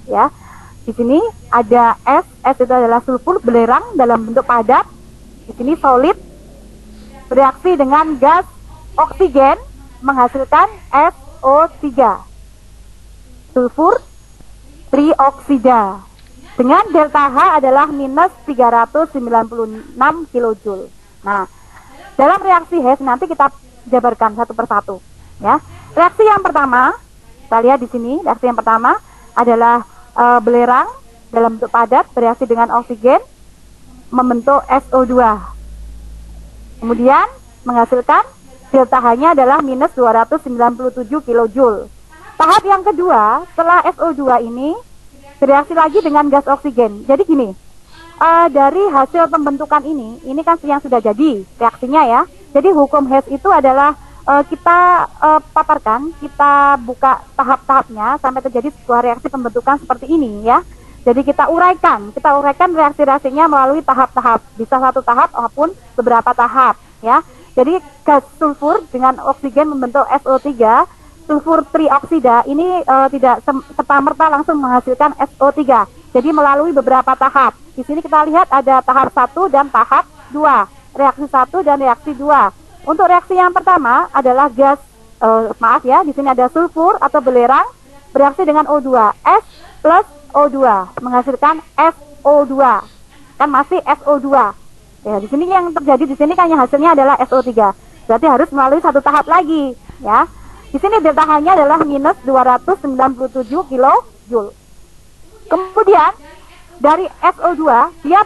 ya. Di sini ada S itu adalah sulfur belerang dalam bentuk padat. Di sini solid bereaksi dengan gas oksigen menghasilkan SO3. Sulfur trioksida dengan delta H adalah minus 396 kilojoule. Nah, dalam reaksi Hess nanti kita jabarkan satu persatu, ya. Reaksi yang pertama, kita lihat di sini, reaksi yang pertama adalah belerang dalam bentuk padat bereaksi dengan oksigen membentuk SO2. Kemudian menghasilkan delta H-nya adalah minus 297 kilojoule. Tahap yang kedua, setelah SO2 ini bereaksi lagi dengan gas oksigen. Jadi gini, dari hasil pembentukan ini kan yang sudah jadi reaksinya ya. Jadi hukum Hess itu adalah kita paparkan, kita buka tahap-tahapnya sampai terjadi sebuah reaksi pembentukan seperti ini ya. Jadi kita uraikan reaksi-reaksinya melalui tahap-tahap, bisa satu tahap maupun beberapa tahap ya. Jadi gas sulfur dengan oksigen membentuk SO3, sulfur trioksida ini tidak serta-merta langsung menghasilkan SO3. Jadi melalui beberapa tahap. Di sini kita lihat ada tahap 1 dan tahap 2, reaksi 1 dan reaksi 2. Untuk reaksi yang pertama adalah gas, di sini ada sulfur atau belerang bereaksi dengan O2, S plus O2 menghasilkan SO2, kan masih SO2. Ya, di sini yang terjadi di sini kan yang hasilnya adalah SO3. Berarti harus melalui satu tahap lagi, ya. Di sini delta H-nya adalah minus 297 kilojoule. Kemudian dari SO2 dia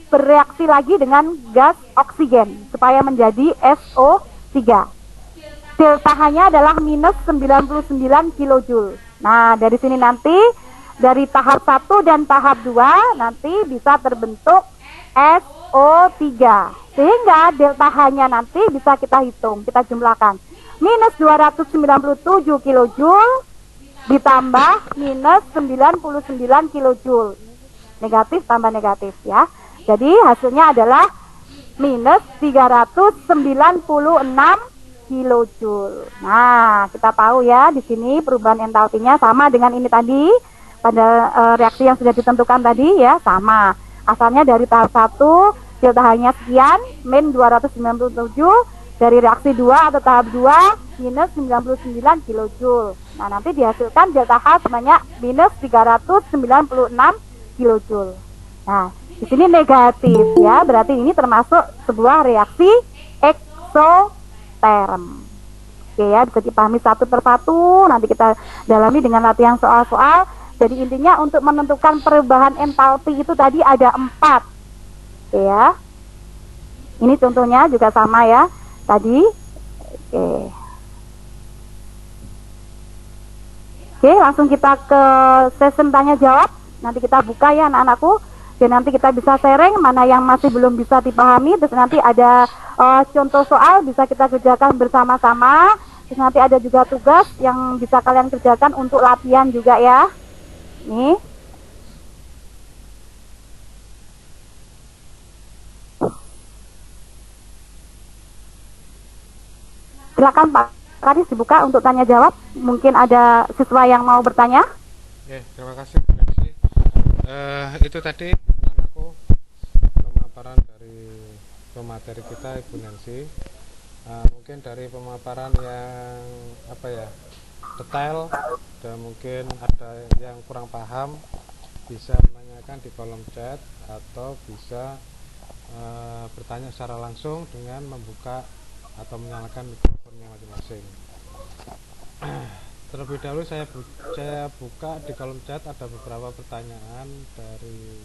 bereaksi lagi dengan gas oksigen supaya menjadi SO3. Delta H-nya adalah minus 99 kilojoule. Nah, dari sini nanti dari tahap 1 dan tahap 2 nanti bisa terbentuk SO3. Sehingga delta H-nya nanti bisa kita hitung, kita jumlahkan. Minus 297 kilojoule ditambah minus 99 kilojoule. Negatif tambah negatif ya. Jadi hasilnya adalah minus 396 kilojoule. Nah, kita tahu ya di sini perubahan entalpinya sama dengan ini tadi pada reaksi yang sudah ditentukan tadi ya, sama. Asalnya dari tahap 1 delta H-nya sekian, min 297, dari reaksi 2 atau tahap 2 minus 99 kilojoule. Nah, nanti dihasilkan delta H sebanyak minus 396 kilojoule. Nah, di sini negatif ya, berarti ini termasuk sebuah reaksi eksoterm. Oke ya, bisa dipahami satu persatu, nanti kita dalami dengan latihan soal-soal. Jadi intinya untuk menentukan perubahan entalpi itu tadi ada 4. Oke ya. Ini contohnya juga sama ya. Tadi. Oke, langsung kita ke session tanya jawab. Nanti kita buka ya anak-anakku. Dan nanti kita bisa sharing mana yang masih belum bisa dipahami. Terus nanti ada contoh soal bisa kita kerjakan bersama-sama. Terus nanti ada juga tugas yang bisa kalian kerjakan untuk latihan juga ya. Nih. Silakan Pak Karis dibuka untuk tanya jawab. Mungkin ada siswa yang mau bertanya. Oke, terima kasih Bu Nancy. Itu tadi aku pemaparan dari pemateri kita Ibu Nancy. Mungkin dari pemaparan yang detail dan mungkin ada yang kurang paham bisa menanyakan di kolom chat atau bisa bertanya secara langsung dengan membuka atau menyalakan mikrofonnya masing-masing. Terlebih dahulu saya buka di kolom chat, ada beberapa pertanyaan dari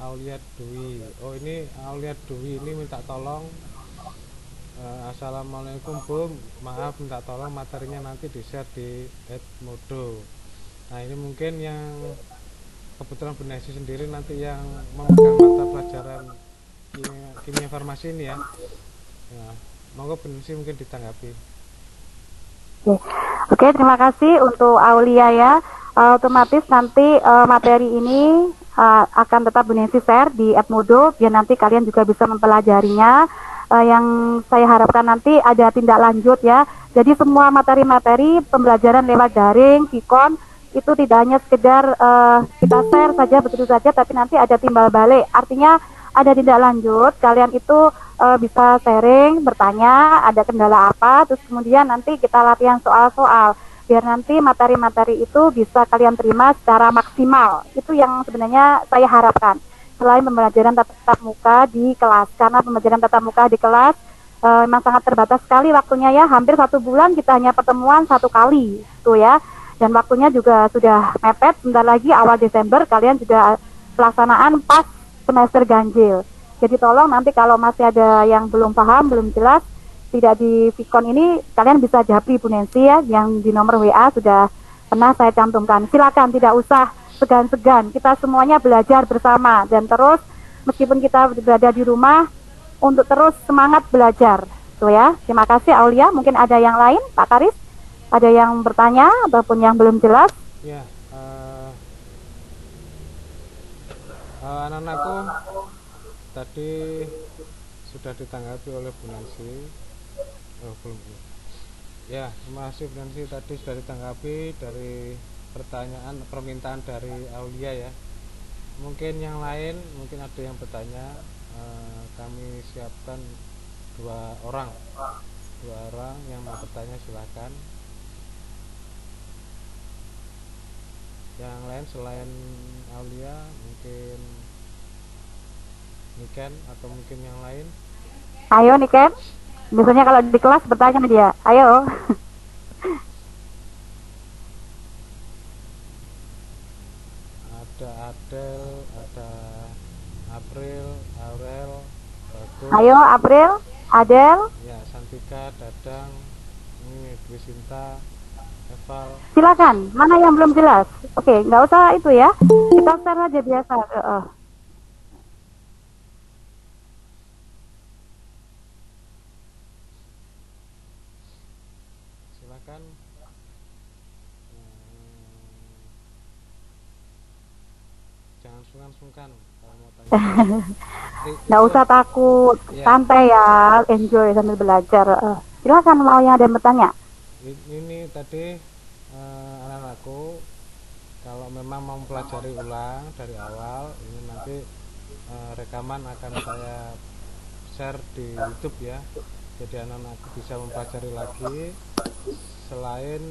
Aulia Dwi. Oh, ini Aulia Dwi ini minta tolong, Assalamualaikum Bu, maaf minta tolong materinya nanti di-share di Edmodo. Nah, ini mungkin yang kebetulan Bu Nancy sendiri nanti yang memegang mata pelajaran kimia farmasi ini ya. Nah, monggo Bu Nancy mungkin ditanggapi. Oke, terima kasih untuk Aulia ya. Otomatis nanti materi ini akan tetap Bu Nancy share di Edmodo biar nanti kalian juga bisa mempelajarinya. Yang saya harapkan nanti ada tindak lanjut ya. Jadi semua materi-materi pembelajaran lewat daring, Vicon itu tidak hanya sekedar kita share saja begitu saja, tapi nanti ada timbal balik. Artinya ada tindak lanjut. Kalian itu bisa sharing, bertanya, ada kendala apa, terus kemudian nanti kita latihan soal-soal. Biar nanti materi-materi itu bisa kalian terima secara maksimal. Itu yang sebenarnya saya harapkan. Selain pembelajaran tatap muka di kelas, karena pembelajaran tatap muka di kelas memang sangat terbatas sekali waktunya ya, hampir 1 bulan kita hanya pertemuan 1 kali tuh ya, dan waktunya juga sudah mepet, sebentar lagi awal Desember kalian juga pelaksanaan pas semester ganjil. Jadi tolong nanti kalau masih ada yang belum paham, belum jelas, tidak di Vicon ini, kalian bisa japri Bu Nancy ya, yang di nomor WA sudah pernah saya cantumkan. Silakan, tidak usah segan-segan, kita semuanya belajar bersama dan terus meskipun kita berada di rumah untuk terus semangat belajar tuh ya. Terima kasih Aulia. Mungkin ada yang lain Pak Karis, ada yang bertanya ataupun yang belum jelas ya. Anak-anakku tadi sudah ditanggapi oleh Bu Nancy. Belum ya, terima kasih Bu Nancy, tadi sudah ditanggapi dari permintaan dari Aulia ya. Mungkin yang lain, mungkin ada yang bertanya, kami siapkan dua orang yang mau bertanya, silakan. Yang lain selain Aulia, mungkin Niken atau mungkin yang lain. ayo Niken, biasanya kalau di kelas bertanya sama dia, ayo. Ada Adel, ada April, Aurel, Bagus. Ayo April, Adel. Ya, Santika, Dadang, ini Dwi Sinta, Eval. Silakan, mana yang belum jelas? Oke, nggak usah itu ya. Kita share aja biasa. Silakan. jangan sungkan-sungkan kalau mau tanya. Nggak usah takut, Ya, santai ya, enjoy sambil belajar. Silakan mau yang ada yang bertanya. ini tadi anak-anakku kalau memang mau mempelajari ulang dari awal, ini nanti rekaman akan saya share di YouTube ya. Jadi anak-anakku bisa mempelajari lagi, selain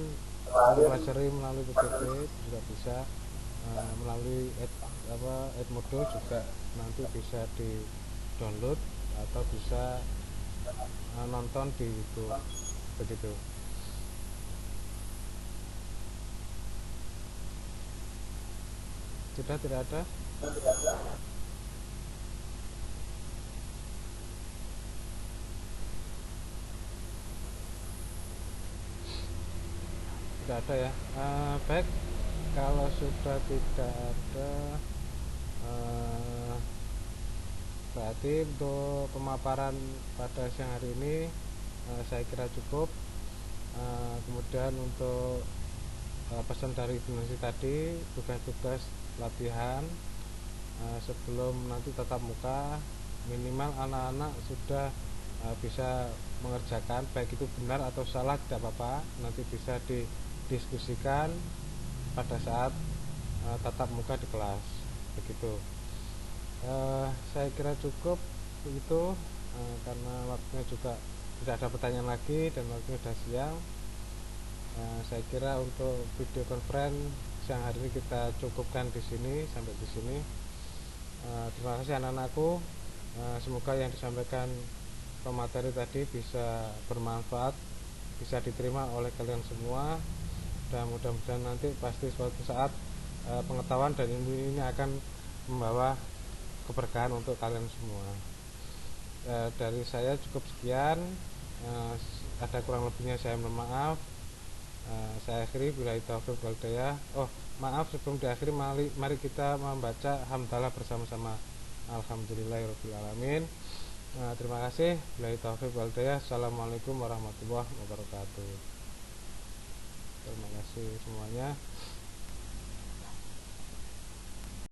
mempelajari melalui PPT juga bisa melalui Edmodo juga nanti bisa di download atau bisa nonton di YouTube begitu. Sudah tidak ada? Tidak ada ya. Baik, kalau sudah tidak ada, eh, berarti untuk pemaparan pada siang hari ini saya kira cukup. Kemudian untuk pesan dari Ibu Nancy tadi, tugas-tugas latihan sebelum nanti tatap muka, minimal anak-anak sudah bisa mengerjakan, baik itu benar atau salah tidak apa-apa, nanti bisa didiskusikan pada saat tatap muka di kelas begitu. Saya kira cukup begitu, karena waktunya juga tidak ada pertanyaan lagi dan waktunya sudah siang. Saya kira untuk video conference siang hari ini kita cukupkan di sini, sampai di sini. Terima kasih anak-anakku. Semoga yang disampaikan pemateri tadi bisa bermanfaat, bisa diterima oleh kalian semua, dan mudah-mudahan nanti pasti suatu saat pengetahuan dan ilmu ini akan membawa keberkahan untuk kalian semua. Dari saya cukup sekian. Ada kurang lebihnya saya mohon maaf. Saya akhiri, billahi taufiq wal hidayah. Oh, maaf, sebelum diakhiri mari kita membaca hamdalah bersama-sama. Alhamdulillahirabbil alamin. Terima kasih. Billahi taufiq wal hidayah. Assalamualaikum warahmatullahi wabarakatuh. Terima kasih semuanya.